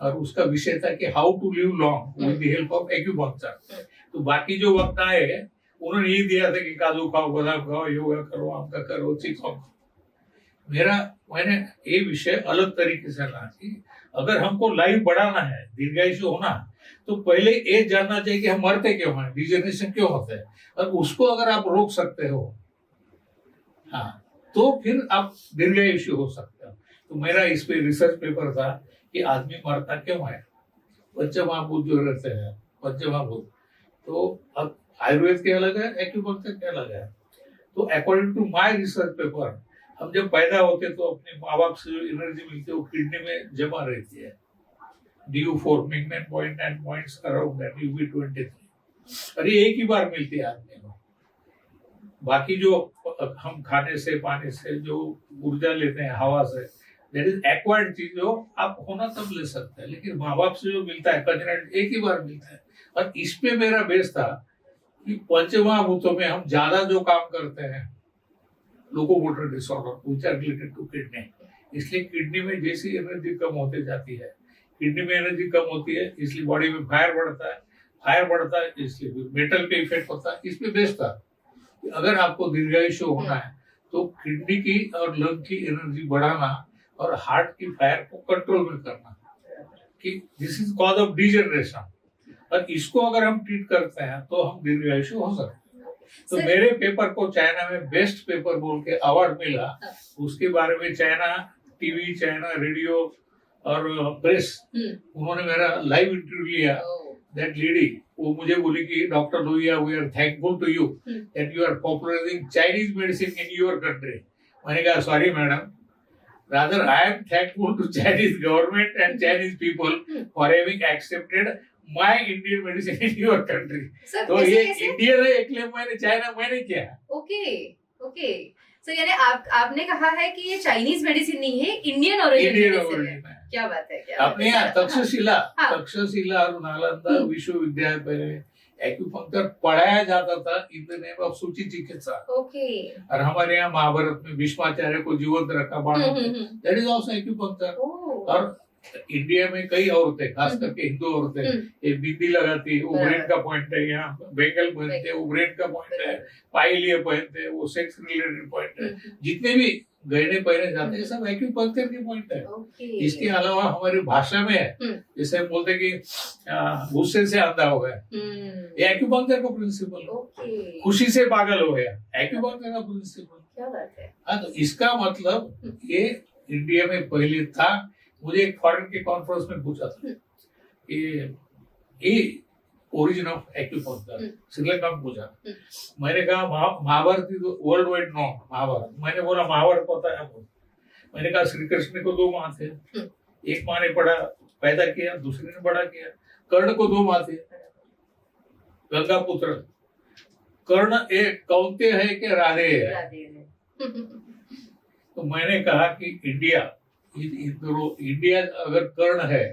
और उसका विषय था कि how to live long with the help of acupuncture. तो बाकी जो वक्त आए उन्होंने ये दिया था कि काजू खाओ, बादाम खाओ, योगा करो, आमका करो, चिकन। मैंने ये विषय अलग तरीके से ला कि अगर हमको लाइफ बढ़ाना है, दीर्घायुष्य होना, तो पहले ये जानना चाहिए कि हम मरते क्यों हैं, डिजेनरेशन क्यों होता है, और उसको अगर आप रोक सकते हो, हाँ, तो फिर आप दीर्घायुष्य हो सकते हो। तो मेरा इस पे रिसर्च पेपर था कि आदमी मरता क्यों है, पंचमहाभूत जो रहते हैं, पंचमहाभूत, तो अब आयुर्वेद के अलग है, एक्यूपंक्चर के अलग है। तो according to my research paper, हम जब पैदा होते तो अपने माँ बाप से जो एनर्जी मिलती है वो किडनी में जमा रहती है, DU4 magnet point and points around that, UB23, और ये एक ही बार मिलती है आदमी को। बाकी जो हम खाने से, पानी से जो ऊर्जा लेते हैं, हवा से, दैट इज एक्वायर्ड चीज, जो आप होना तब ले सकते हैं, लेकिन माँ बाप से जो मिलता है कंजनेट, एक ही बार मिलता है। और इस पे मेरा बेस था कि पंचमहाभूतों में हम ज्यादा जो काम करते हैं, locomotor disorder which are related to kidney, इसलिए किडनी में जैसी एनर्जी कम होती जाती है, किडनी में एनर्जी कम होती है, इसलिए बॉडी में फायर बढ़ता है, इसलिए मेटल पे इफेक्ट होता है। इस पे बेस था कि अगर आपको दीर्घायुष्य होना है तो किडनी की और लंग की एनर्जी बढ़ाना और हार्ट की फायर को कंट्रोल में करना, कि this is cause of degeneration, और इसको अगर हम ट्रीट करते हैं तो हम दीर्घायुष्य हो सकते हैं। तो मेरे पेपर को चाइना में बेस्ट पेपर बोल के अवार्ड मिला। उसके बारे में चाइना टीवी, चाइना रेडियो और प्रेस, उन्होंने मेरा लाइव इंटरव्यू लिया। दैट लेडी, वो मुझे बोली कि doctor Lohia, we are thankful to you that you are popularising Chinese medicine in your country. मैंने कहा sorry madam, rather I am thankful to Chinese government and Chinese people for having accepted my Indian medicine in your country. तो ये Indian है, एक मैंने China मैंने किया। Okay so यानी आपने कहा है कि ये चाइनीज मेडिसिन नहीं है, इंडियन ओरिजिन है। क्या बात है, क्या अपने यहाँ तक्षशिला और नालंदा विश्वविद्यालय में एक्यूपंक्चर पढ़ाया जाता था इन द नेम ऑफ सूची चिकित्सा। और हमारे यहाँ महाभारत में भीष्माचार्य को जीवंत रखा बाणों से, दैट इज आल्सो एक्यूपंक्चर। और इंडिया में कई औरतें, खास करके हिंदू औरतें, ये बिंदी लगाती है, वो ब्रेन का पॉइंट है, यहाँ बेंगल पहनते हैं, वो ब्रेन का पॉइंट है, पायलिया पहनते हैं, वो सेक्स रिलेटेड पॉइंट है, जितने भी गहने पहने जाते हैं सब एक्यूपंक्चर के पॉइंट है। इसके अलावा हमारी भाषा में है, जैसे हम बोलते कि गुस्से से अंधा हो गया, ये एक्यूपंक्चर का प्रिंसिपल। खुशी से पागल हो गया, एक्यूपंक्चर का प्रिंसिपल। क्या बात है। हाँ, तो इसका मतलब ये इंडिया में पहले था। मुझे एक फॉरेन के कॉन्फ्रेंस में पूछा था ये ओरिजिन ऑफ एक्यूपंक्चर, श्रीलंका में पूछा। मैंने कहा Mahabharat world wide non Mahabharat. मैंने बोला महाभारत पता है आपको? मैंने कहा श्री कृष्ण को 2 माँ थे, एक माँ ने पढ़ा पैदा किया, दूसरे ने बड़ा किया। कर्ण को 2 माते, गंगा पुत्र। कर्ण एक कौंते है कि राधे है? राधे है। तो मैंने कहा कि इंडिया अगर कर्ण है,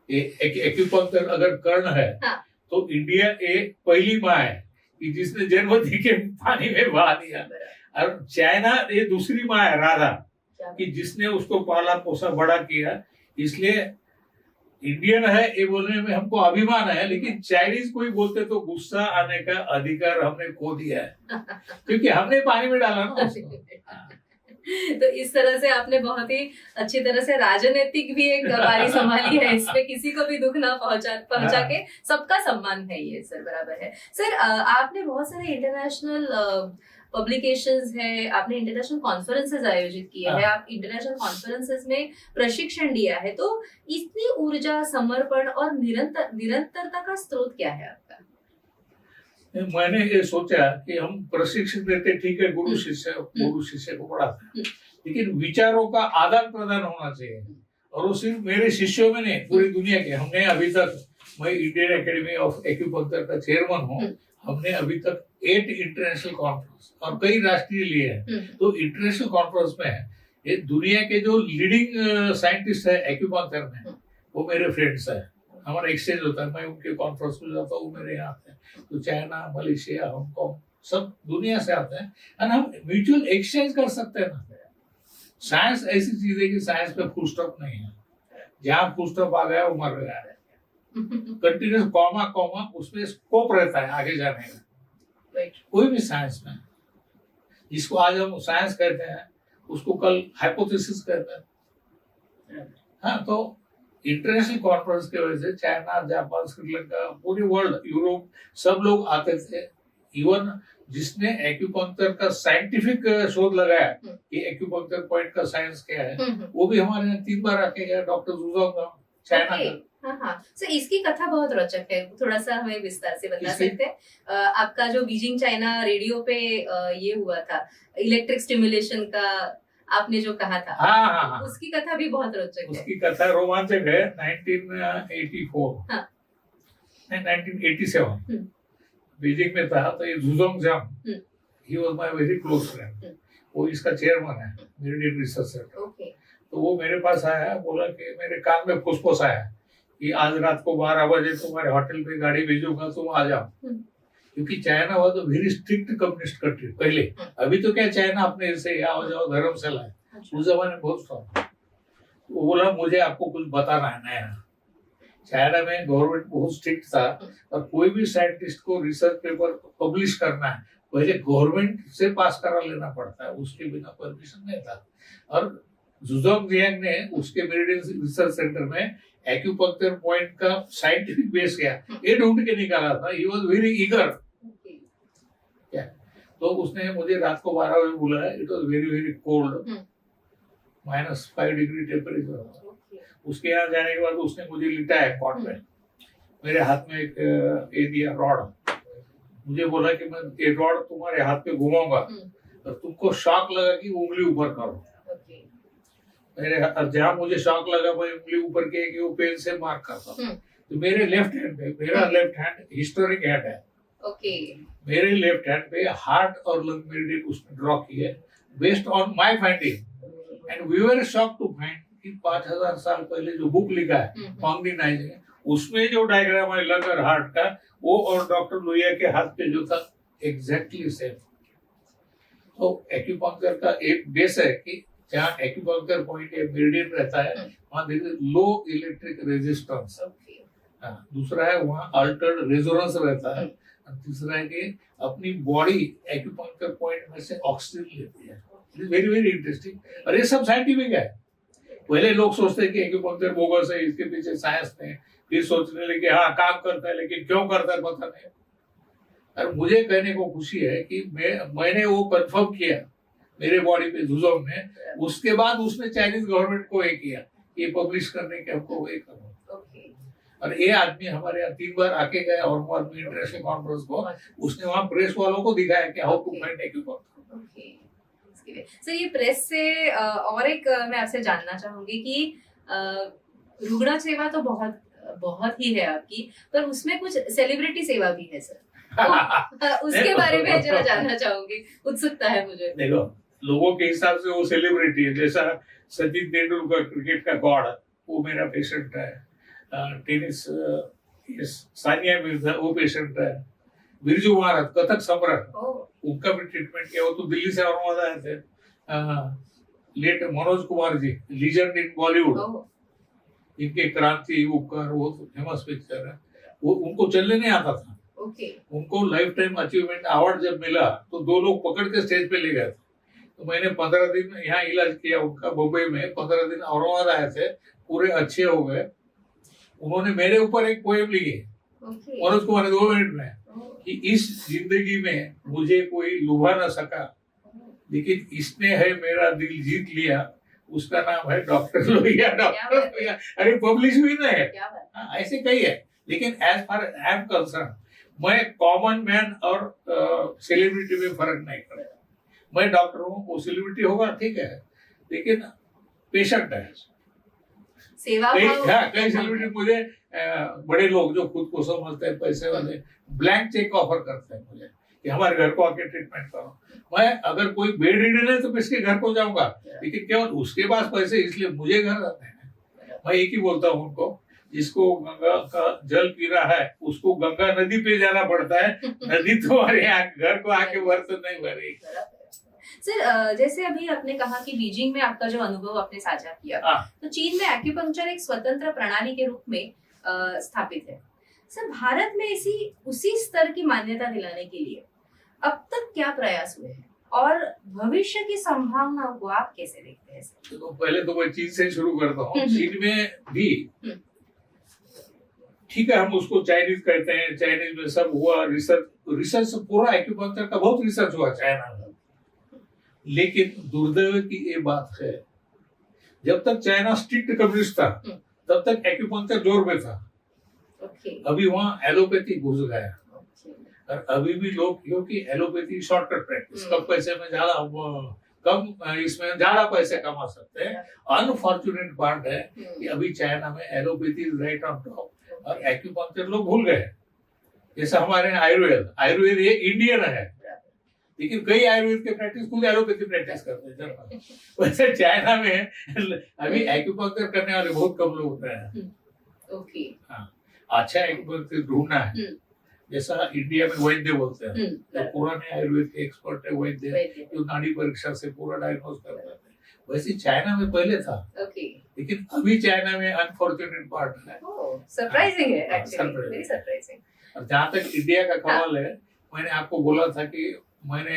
एक्यूपंक्चर अगर कर्ण है, हाँ। तो इंडिया एक पहली माँ है कि जिसने जन्म दी के पानी में बहा दिया। और चाइना ये दूसरी माँ है, राधा, कि जिसने उसको पाला पोसा बड़ा किया। इसलिए इंडियन है ये बोलने में हमको अभिमान है, लेकिन चाइनीज कोई बोलते तो गुस्सा आने का अधिकार हमने खो दिया है, क्योंकि हमने पानी में डाला ना उसको। तो इस तरह से आपने बहुत ही अच्छी तरह से राजनीतिक भी एक बारी संभाली है, इसमें किसी को भी दुख ना पहुंचा के सबका सम्मान है ये सर, बराबर है सर। आपने बहुत सारे इंटरनेशनल पब्लिकेशंस है, आपने इंटरनेशनल कॉन्फ्रेंसेस आयोजित किए हैं, आप इंटरनेशनल कॉन्फ्रेंसेस में प्रशिक्षण दिया है, तो इतनी ऊर्जा, समर्पण और निरंतरता का स्रोत क्या है आपका? मैंने ये सोचा कि हम प्रशिक्षण देते, ठीक है, गुरु शिष्य को पढ़ाते हैं, लेकिन विचारों का आदान प्रदान होना चाहिए। और वो सिर्फ मेरे शिष्यों में नहीं, पूरी दुनिया के। हमने अभी तक, मैं इंडियन एकेडमी ऑफ एक्यूपंक्चर का चेयरमैन हूँ, हमने अभी तक 8 इंटरनेशनल कॉन्फ्रेंस और कई राष्ट्रीय लिए हैं। तो इंटरनेशनल कॉन्फ्रेंस में ये दुनिया के जो लीडिंग साइंटिस्ट है एक्यूपंक्चर में, वो मेरे फ्रेंड्स हैं। हमारा एक्सचेंज होता है, मैं उनके कॉन्फ्रेंस में जाता हूँ, वो मेरे यहाँ आते हैं। तो चाइना, मलेशिया, हांगकांग, सब दुनिया से आते हैं, और हम म्यूचुअल एक्सचेंज कर सकते हैं ना। साइंस ऐसी चीज है कि साइंस पे फुल स्टॉप नहीं है। जहाँ फुल स्टॉप आ गया वो मर गया है। कंटिन्यूस कॉमा कॉमा उसमें स्कोप रहता है आगे जाने का। कोई भी साइंस में, जिसको आज हम साइंस कहते हैं, उसको कल हाइपोथेसिस कहते हैं। हाँ, तो इंटरनेशनल कॉन्फ्रेंस की वजह से चाइना, जापान, श्रीलंका, पूरी वर्ल्ड, यूरोप, सब लोग आते थे। इवन जिसने एक्यूपंक्चर का साइंटिफिक शोध लगाया कि एक्यूपंक्चर पॉइंट का साइंस क्या है, वो भी हमारे यहाँ 3 बार आके गया, डॉक्टर जुजोंग, चाइना का। हाँ, सो इसकी कथा बहुत रोचक है, थोड़ा सा हमें विस्तार से बता सकते हैं? आपका जो बीजिंग चाइना रेडियो पे ये हुआ था, इलेक्ट्रिक स्टिमुलेशन का आपने जो कहा था, हाँ, उसकी कथा भी बहुत रोचक है। उसकी कथा रोमांचक है। 1984 1987 बीजिंग में था। तो ये जुजोंग जाम, he was my very close friend, वो इसका चेयरमैन है मेरिडियन रिसर्च सेंटर। तो वो मेरे पास आया, बोला कि मेरे कान में फुसफुस आया कि आज रात को 12 बजे तुम्हारे होटल पे गाड़ी भेजूंगा, तुम आ जाओ। क्योंकि China was a very strict communist country पहले। अभी तो क्या, चाइना अपने से आओ जाओ धर्मशाला है, उस जमाने में बहुत स्ट्रॉन्ग। वो बोला मुझे आपको कुछ बताना है नया। चाइना में गवर्नमेंट बहुत स्ट्रिक्ट था, और कोई भी साइंटिस्ट को रिसर्च पेपर पब्लिश करना है, पहले गवर्नमेंट से पास करा लेना पड़ता है, उसके बिना परमिशन नहीं था। और जुजोंग जियांग ने उसके मेरिडियन रिसर्च सेंटर में एक्यूपंक्चर पॉइंट का साइंटिफिक बेस क्या ये ढूंढ के निकाला था। He was very eager. क्या, तो उसने मुझे रात को 12 बजे बुलाया। It was very very cold, -5 degree temperature. उसके यहाँ जाने के बाद उसने मुझे लिटाया कॉट में, मेरे हाथ में एक ये दिया रॉड। मुझे बोला कि मैं ये रॉड तुम्हारे हाथ पे घुमाऊंगा और तुमको शॉक लगा कि उंगली ऊपर करो। मेरे जहाँ मुझे शॉक लगा, मैं उंगली ऊपर के कि वो पेन से मार्क करता। तो मेरे लेफ्ट हैंड पे, मेरा लेफ्ट हैंड हिस्टोरिक हैंड है, मेरे लेफ्ट हैंड पे हार्ट और लंग मेरिडियन उसने ड्रॉ किया based on my finding. And we were shocked to find कि 5000 साल पहले जो बुक लिखा है फाउंडिंग नाइज, उसमें जो डायग्राम है लंग और हार्ट का, वो और डॉक्टर लोहिया के हाथ पे जो था एग्जैक्टली सेम। तो एक्यूपंक्चर का एक बेस है कि जहाँ एक्यूपंक्चर पॉइंट या मेरिडियन रहता है, वहाँ लो इलेक्ट्रिक रेजिस्टेंस। दूसरा है वहाँ अल्टर्ड रेजोनेंस रहता है। तीसरा है कि अपनी बॉडी एक्यूपंक्चर पॉइंट में से ऑक्सीजन लेती है। It is very very interesting, और ये सब साइंटिफिक है। पहले लोग सोचते हैं कि एक्यूपंक्चर बोगस है, इसके पीछे साइंस नहीं, फिर सोचने लगे हाँ काम करता है, लेकिन क्यों करता है पता नहीं। और मुझे कहने को खुशी है कि मैंने वो कंफर्म किया मेरे बॉडी पे जुजोंग ने। उसके बाद उसने चाइनीज गवर्नमेंट को ये किया, ये पब्लिश करने के हमको ये करो। और ये आदमी हमारे यहाँ 3 बार आके गया और इंटरनेशनल कॉन्फ्रेंस को, उसने वहाँ प्रेस वालों को दिखाया कि how to find acupuncture. Sir ये प्रेस से और एक मैं आपसे जानना चाहूंगी कि रुग्ण सेवा तो बहुत बहुत ही है आपकी, पर उसमें कुछ सेलिब्रिटी सेवा भी है सर। तो उसके बारे में जरा जानना चाहूंगी, उत्सुकता है मुझे। देखो, लोगों के हिसाब से वो सेलिब्रिटी है। जैसा सचिन तेंदुलकर क्रिकेट का गॉड, वो मेरा पेशेंट है। टेनिस सानिया मिर्जा, वो पेशेंट है। बिरजू महाराज कथक सम्राट, उनका भी ट्रीटमेंट किया। वो तो दिल्ली से औरंगाबाद आए थे। लेट मनोज कुमार जी, लीजेंड इन बॉलीवुड, इनके क्रांति, उपकर, वो फेमस पिक्चर है। वो उनको चलने नहीं आता था। उनको लाइफ टाइम अचीवमेंट अवार्ड जब मिला तो 2 लोग पकड़ के स्टेज पे ले गए थे। तो मैंने 15 दिन यहाँ इलाज किया उनका मुंबई में। 15 दिन औरंगाबाद आए थे, पूरे अच्छे हो गए। उन्होंने मेरे ऊपर एक पोएम लिखी मनोज कुमार ने 2 मिनट में, कि इस जिंदगी में मुझे कोई लुभा न सका, लेकिन इसने है मेरा दिल जीत लिया, उसका नाम है डॉक्टर लोहिया। डॉक्टर लोहिया, अरे पब्लिश हुई ना है। ऐसे कई है, लेकिन as far I am concern, मैं कॉमन मैन और सेलिब्रिटी में फर्क नहीं करेगा। मैं डॉक्टर हूँ, वो सेलिब्रिटी होगा ठीक है, लेकिन पेशेंट है। सेवा कई सेलिब्रिटी मुझे बड़े लोग जो खुद को समझते हैं पैसे वाले, ब्लैंक चेक ऑफर करते हैं मुझे कि हमारे घर को आके ट्रीटमेंट करो। मैं अगर कोई बेड रिडन है तो किसके घर को जाऊंगा, लेकिन केवल उसके पास पैसे इसलिए मुझे घर आते हैं। मैं एक ही बोलता हूँ उनको, जिसको गंगा का जल पीना है उसको गंगा नदी पे जाना पड़ता है, नदी तुम्हारे यहाँ घर को आके बर्तन नहीं भरेगी। सर, जैसे अभी आपने कहा कि बीजिंग में आपका जो अनुभव आपने साझा किया, तो चीन में एक्यूपंक्चर एक स्वतंत्र प्रणाली के रूप में स्थापित है। सर, भारत में उसी स्तर की मान्यता दिलाने के लिए अब तक क्या प्रयास हुए हैं और भविष्य की संभावनाओं को आप कैसे देखते हैं? तो पहले तो मैं चीन से शुरू करता हूँ। चीन में भी ठीक है, हम उसको चाइनीज कहते हैं, चाइनीज में सब हुआ रिसर्च पूरा एक्यूपंक्चर का बहुत रिसर्च हुआ चाइना में। लेकिन दुर्दैव की ये बात है, जब तक चाइना स्ट्रिक्ट कम्युनिस्ट था तब तक एक्यूपंक्चर जोर में था। अभी वहाँ एलोपैथी घुस गया, और अभी भी लोग, क्योंकि एलोपैथी शॉर्टकट प्रैक्टिस, कम पैसे में इसमें ज्यादा पैसे कमा सकते हैं। अनफॉर्चुनेट बात है कि अभी चाइना में एलोपैथी राइट ऑन टॉप, और एक्यूपंक्चर लोग भूल गए। जैसे हमारे आयुर्वेद ये इंडियन है, लेकिन कई आयुर्वेद के प्रैक्टिस खुद एलोपैथी प्रैक्टिस करते हैं। वैसे चाइना में अभी एक्यूपंक्चर करने वाले बहुत कम लोग होते हैं। हाँ, अच्छा एक्यूपंक्चर ढूंढना है, जैसा इंडिया में वैद्य बोलते हैं, तो पुराने आयुर्वेद के एक्सपर्ट है वैद्य, जो नाड़ी परीक्षा से पूरा डायग्नोज करते हैं। वैसे चाइना में पहले था, लेकिन अभी चाइना में अनफॉर्चुनेट पार्ट है। सरप्राइजिंग है एक्चुअली, वेरी सरप्राइजिंग। और जहाँ तक इंडिया का कमाल है, मैंने आपको बोला था कि मैंने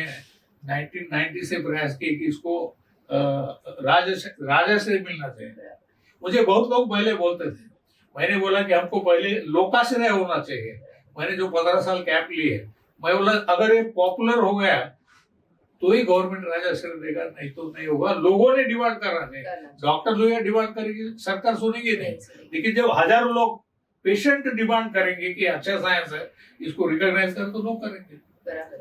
1990 से प्रयास किया कि इसको राजा से मिलना चाहिए। मुझे बहुत लोग पहले बोलते थे, मैंने बोला कि हमको पहले लोकाश्रय होना चाहिए। मैंने जो 15 साल कैंप लिए, मैं बोला अगर ये पॉपुलर हो गया तो ही गवर्नमेंट राजाश्रय देगा, नहीं तो नहीं होगा। लोगों ने डिमांड करना चाहिए, डॉक्टर लोग डिमांड करेंगे, सरकार सुनेगी नहीं। लेकिन जब हजारों लोग पेशेंट डिमांड करेंगे कि अच्छा साइंस है, इसको रिकॉग्नाइज कर, तो लोग करेंगे।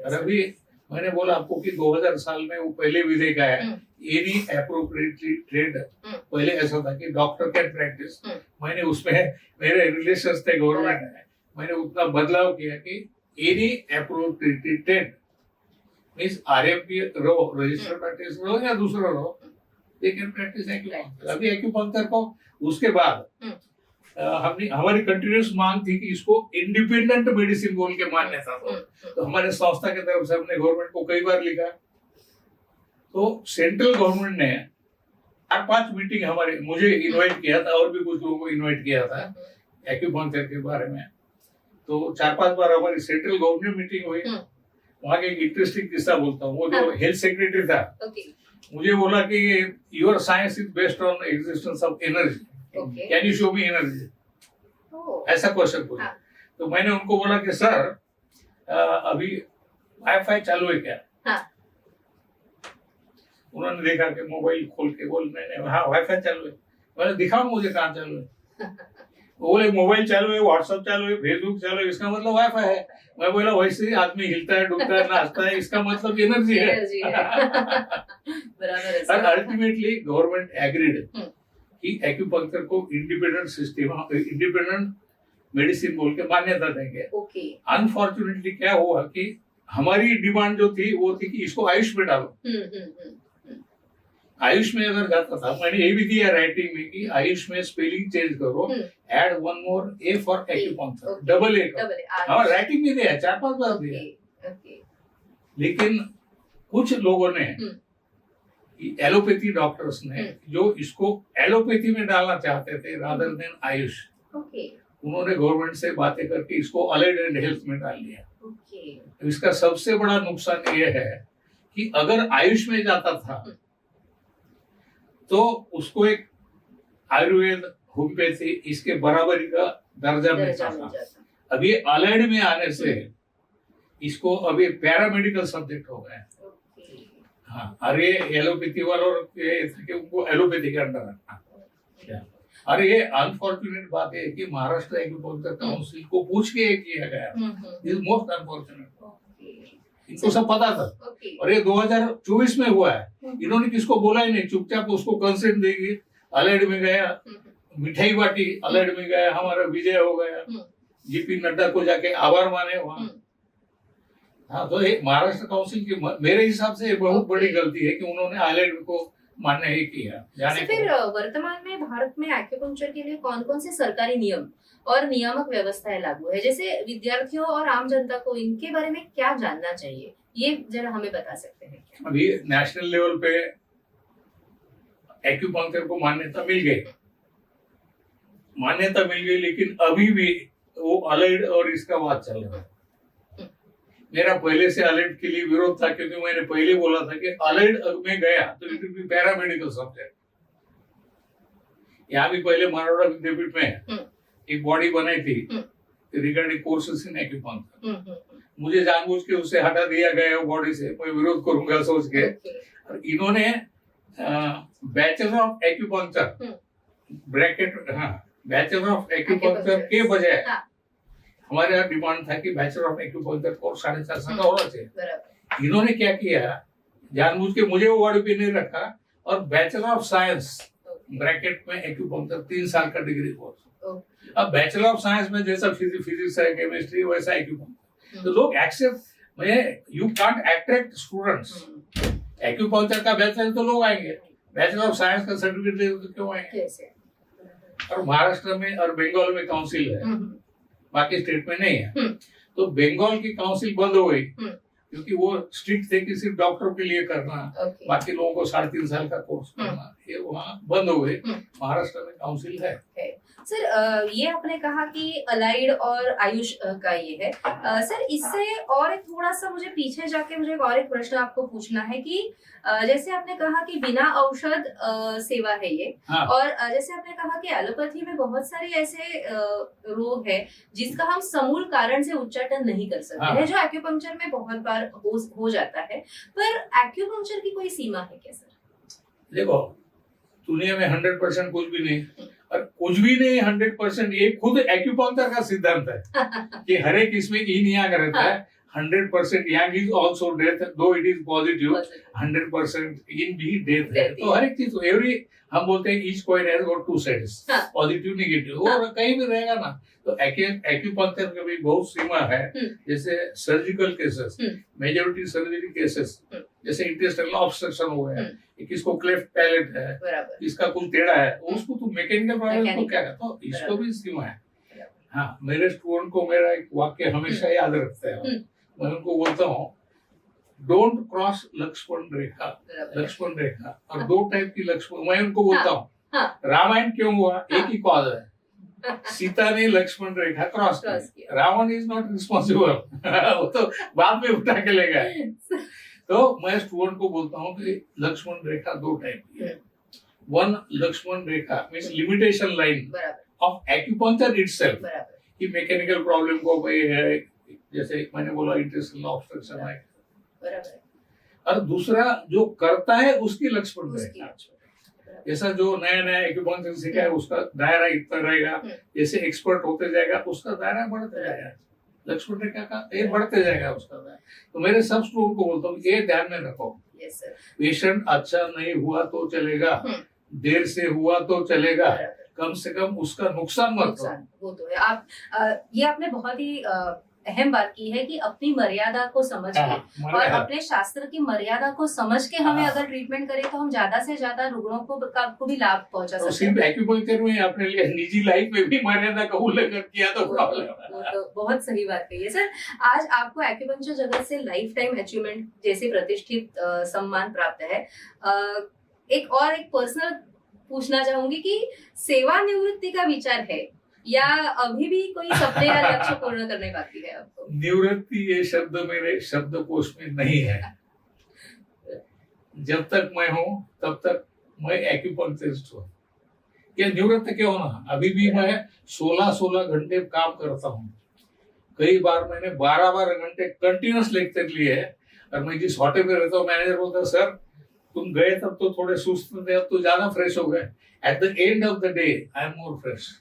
और अभी मैंने बोला आपको कि 2000 साल में वो पहले विधेयक आया, एनी एप्रोप्रिएटली ट्रेड। पहले ऐसा था कि डॉक्टर कैन प्रैक्टिस, मैंने उसमें मेरे रिलेशंस थे गवर्नमेंट में, मैंने उतना बदलाव किया कि any appropriately trade means RMP रहो, रजिस्टर प्रैक्टिस रहो या दूसरा रहो, दे कैन प्रैक्टिस एक्यूपंक्चर। अभी एक्यूपंक्चर को उसके बाद हमारी कंटिन्यूस मांग थी कि इसको इंडिपेंडेंट मेडिसिन बोल के मान्यता दो। तो हमारे संस्था की तरफ से हमने गवर्नमेंट को कई बार लिखा। तो सेंट्रल गवर्नमेंट ने 4-5 मीटिंग मुझे इनवाइट किया था, और भी कुछ लोगों को इनवाइट किया था एक्यूपंक्चर के बारे में। तो 4-5 बार हमारी सेंट्रल गवर्नमेंट मीटिंग हुई। वहाँ के एक इंटरेस्टिंग किस्सा बोलता हूँ। वो जो हेल्थ सेक्रेटरी था, मुझे बोला कि your science is based on existence of energy, can you show me energy, ऐसा क्वेश्चन पूछा। तो मैंने उनको बोला कि सर अभी वाईफाई चालू है क्या? उन्होंने देखा कि मोबाइल खोल के बोल, मैंने हाँ वाईफाई चालू है। मैंने दिखाओ मुझे कहाँ चालू है। बोले मोबाइल चालू है, व्हाट्सएप चालू है, फेसबुक चालू है, इसका मतलब वाईफाई है। मैं बोला वैसे ही आदमी हिलता है, डूबता है, नाचता है, इसका मतलब एनर्जी है। बराबर है। और अल्टीमेटली गवर्नमेंट एग्रीड कि एक्यूपंक्चर को इंडिपेंडेंट मेडिसिन बोल के मान्यता देंगे। ओके। अनफॉर्चुनेटली क्या हुआ कि हमारी डिमांड जो थी वो थी कि इसको आयुष में डालो। आयुष में अगर जाता था, मैंने ये भी दिया राइटिंग में कि आयुष में स्पेलिंग चेंज करो, add one more A for acupuncture, double A. हाँ, राइटिंग भी दिया, 4-5 बार दिया। लेकिन कुछ लोगों ने, एलोपैथी डॉक्टर्स ने, जो इसको एलोपैथी में डालना चाहते थे रादर देन आयुष, उन्होंने गवर्नमेंट से बातें करके इसको अलाइड एंड हेल्थ में डाल लिया। तो इसका सबसे बड़ा नुकसान ये है कि अगर आयुष में जाता था तो उसको एक आयुर्वेद, होम्योपैथी इसके बराबरी का दर्जा मिलता था। अब ये अलाइड में आने से इसको अभी पैरामेडिकल सब्जेक्ट हो गया। हाँ, अरे एलोपैथी वालों के उनको एलोपैथी के अंडर रखना। अरे ये अनफॉर्चुनेट बात है कि महाराष्ट्र एक्यूपंक्चर काउंसिल को पूछ के ये किया गया। Is most unfortunate. इनको सब पता था। और ये 2024 में हुआ है, इन्होंने किसको बोला ही नहीं, चुपचाप उसको कंसेंट देगी। अलाइड में गया, मिठाई बांटी, अलाइड में गया, हमारा विजय हो गया, जेपी नड्डा को जाके आभार माने वहां। हाँ, तो ये महाराष्ट्र काउंसिल की मेरे हिसाब से बहुत बड़ी गलती है कि उन्होंने अलाइड को मान्य ही किया। फिर वर्तमान में भारत में एक्यूपंक्चर के लिए कौन कौन से सरकारी नियम और नियामक व्यवस्थाएं लागू है, जैसे विद्यार्थियों और आम जनता को इनके बारे में क्या जानना चाहिए, ये जरा हमें बता सकते हैं क्या? अभी नेशनल लेवल पे एक्यूपंक्चर को मान्यता मिल गई, लेकिन अभी भी वो अलाइड और इसका बात चल रहा है। मेरा पहले से अलाइड के लिए विरोध था, क्योंकि मैंने पहले बोला था कि अलाइड में गया तो it will be paramedical subject. यहाँ भी पहले मारोड़ा विद्यापीठ में एक बॉडी बनाई थी रिगार्डिंग कोर्सेस इन एक्यूपंक्चर। मुझे जानबूझ के उससे हटा दिया गया वो बॉडी से, मैं विरोध करूंगा सोच के। और इन्होंने bachelor of acupuncture bracket, bachelor of acupuncture के बजाय हमारे यहाँ डिमांड था कि बैचलर ऑफ एक्यूपंक्चर कोर्स 4.5 का होना चाहिए। इन्होंने क्या किया, जानबूझ के मुझे वो बॉडी पे नहीं रखा और बैचलर ऑफ साइंस ब्रैकेट में एक्यूपंक्चर 3 साल का डिग्री कोर्स। अब बैचलर ऑफ साइंस में जैसा फिजिक्स है, केमिस्ट्री, वैसा एक्यूपंक्चर। तो लोग एक्सेप्ट में, you can't attract students. Acupuncture का बैचलर तो लोग आएंगे, बैचलर ऑफ साइंस का सर्टिफिकेट दे तो क्यों आएंगे? और महाराष्ट्र में और बंगाल में काउंसिल है, बाकी स्टेट में नहीं है। तो बंगाल की काउंसिल बंद हो गई क्योंकि वो स्ट्रिक्ट थे कि सिर्फ डॉक्टरों के लिए करना, बाकी लोगों को 3.5 साल का कोर्स करना, ये वहाँ बंद हो गई। महाराष्ट्र में काउंसिल है। सर, ये आपने कहा कि अलाइड और आयुष का ये है। सर, इससे और एक थोड़ा सा मुझे पीछे जाके मुझे और एक प्रश्न आपको पूछना है कि जैसे आपने कहा कि बिना औषध सेवा है ये, और जैसे आपने कहा कि एलोपैथी में बहुत सारे ऐसे रोग है जिसका हम समूल कारण से उच्चाटन नहीं कर सकते हैं, जो एक्यूपंक्चर में बहुत बार हो जाता है। पर एक्यूपंक्चर की कोई सीमा है क्या सर? देखो, दुनिया में 100% कुछ भी नहीं, और कुछ भी नहीं 100%, ये खुद एक्यूपंक्चर का सिद्धांत है कि हर एक इसमें इन यांग रहता है। 100% यांग इज ऑल्सो डेथ, दो इट इज पॉजिटिव, 100% इन भी डेथ है। तो हर एक चीज, एवरी, हम बोलते हैं each coin has got 2 sides, positive negative, वो कहीं भी रहेगा ना। तो एक्यूपंक्चर का भी बहुत सीमा है। जैसे surgical cases, majority surgery cases, जैसे इंटेस्टाइनल ऑब्स्ट्रक्शन हो गया, किसको क्लेफ्ट पैलेट है, किसका कुछ टेढ़ा है, उसको तो मैकेनिकल प्रॉब्लम को क्या कहते, तो इसको भी सीमा है। हाँ, मेरे स्टूडेंट को मेरा एक वाक्य हमेशा याद रखते हैं। मैं उनको बोलता हूँ, डोंट क्रॉस लक्ष्मण रेखा। लक्ष्मण रेखा, और 2 टाइप की लक्ष्मण, मैं उनको बोलता हूँ, रामायण क्यों हुआ, एक ही कॉज है, सीता ने लक्ष्मण रेखा क्रॉस की, रावण इज नॉट रिस्पॉन्सिबल, वो तो बाद में उठा के ले गए। तो मैं स्टूडेंट को बोलता हूँ कि लक्ष्मण रेखा 2 टाइप की है। 1 Lakshman rekha means limitation line of acupuncture itself, कि मैकेनिकल प्रॉब्लम को कोई है, जैसे मैंने बोला इंटेस्टाइनल ऑब्स्ट्रक्शन है। और दूसरा जो करता है उसकी लक्ष्मण रेखा, जैसा जो नया नया एक्यूपंक्चर सीखा है उसका दायरा इतना रहेगा, जैसे एक्सपर्ट होते जाएगा उसका दायरा बढ़ता जाएगा, लक्ष्मण रेखा का ये बढ़ते जाएगा उसका दायरा। तो मेरे सब स्टूडेंट को बोलता हूँ ये ध्यान में रखो, पेशेंट अच्छा नहीं हुआ तो चलेगा, देर से हुआ तो चलेगा, कम से कम उसका नुकसान मत करो। नुकसान वो तो है। आप ये आपने बहुत ही अहम बात की है कि अपनी मर्यादा को समझ के और अपने शास्त्र की मर्यादा को समझ के हमें अगर ट्रीटमेंट करें तो हम ज्यादा से ज्यादा रुग्णों को भी लाभ पहुंचा सकते हैं। सिर्फ एक्यूपंक्चर में अपने लिए निजी लाइफ में भी मर्यादा का उल्लंघन किया तो प्रॉब्लम है। वो तो बहुत सही बात कही है सर। आज आपको एक्यूपंक्चर जगत से लाइफ टाइम अचीवमेंट जैसे प्रतिष्ठित सम्मान प्राप्त है। एक पर्सनल पूछना चाहूंगी कि सेवानिवृत्ति का विचार है या अभी भी कोई सपने या लक्ष्य पूर्ण करने बाकी है आपको? निवृत्ति ये शब्द मेरे शब्दकोश में नहीं है। जब तक मैं हूं तब तक मैं एक्यूपंक्चरिस्ट हूँ। क्या निवृत्त क्यों होना? अभी भी मैं 16 घंटे काम करता हूँ। कई बार मैंने 12 घंटे कंटिन्यूस लेक्चर लिए है। और मैं जिस होटल में रहता हूँ, मैनेजर बोलता है सर तुम गए तब तो थोड़े सुस्त थे, अब तो ज्यादा फ्रेश हो गए। At the end of the day I am more fresh.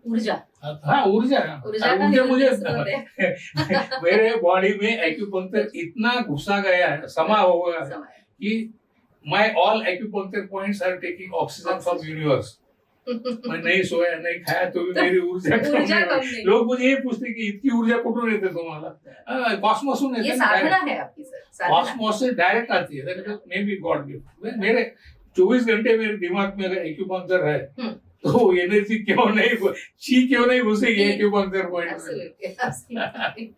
ऊर्जा, हाँ ऊर्जा मुझे मेरे बॉडी में एक्यूपंक्चर इतना घुसा गया है, समा हो गया है कि my all acupuncture points are taking oxygen from universe. मैं नहीं सोया नहीं खाया तो भी मेरी ऊर्जा कम नहीं। लोग मुझे ये पूछते कि इतकी ऊर्जा कुठून येते तुम्हाला? कॉस्मोसून येते। ये साधना है आपकी सर। कॉस्मोस से डायरेक्ट आती है। May be God gift. मेरे 24 घंटे मेरे दिमाग में अगर एक्यूपंक्चर है तो एनर्जी क्यों नहीं घुसेगी एक्यूपंक्चर पॉइंट में?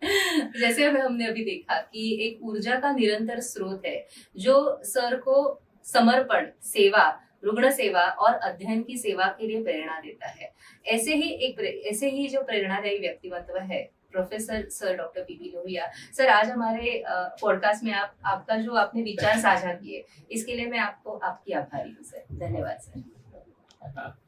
जैसे हमने अभी देखा कि एक ऊर्जा का निरंतर स्रोत है जो सर को समर्पण, सेवा, रुग्ण सेवा और अध्ययन की सेवा के लिए प्रेरणा देता है। ऐसे ही जो प्रेरणादायी व्यक्तित्व है professor sir doctor P B Lohia sir, आज हमारे पॉडकास्ट में आपका जो आपने विचार साझा किए इसके लिए मैं आपकी आभारी हूँ सर। धन्यवाद सर।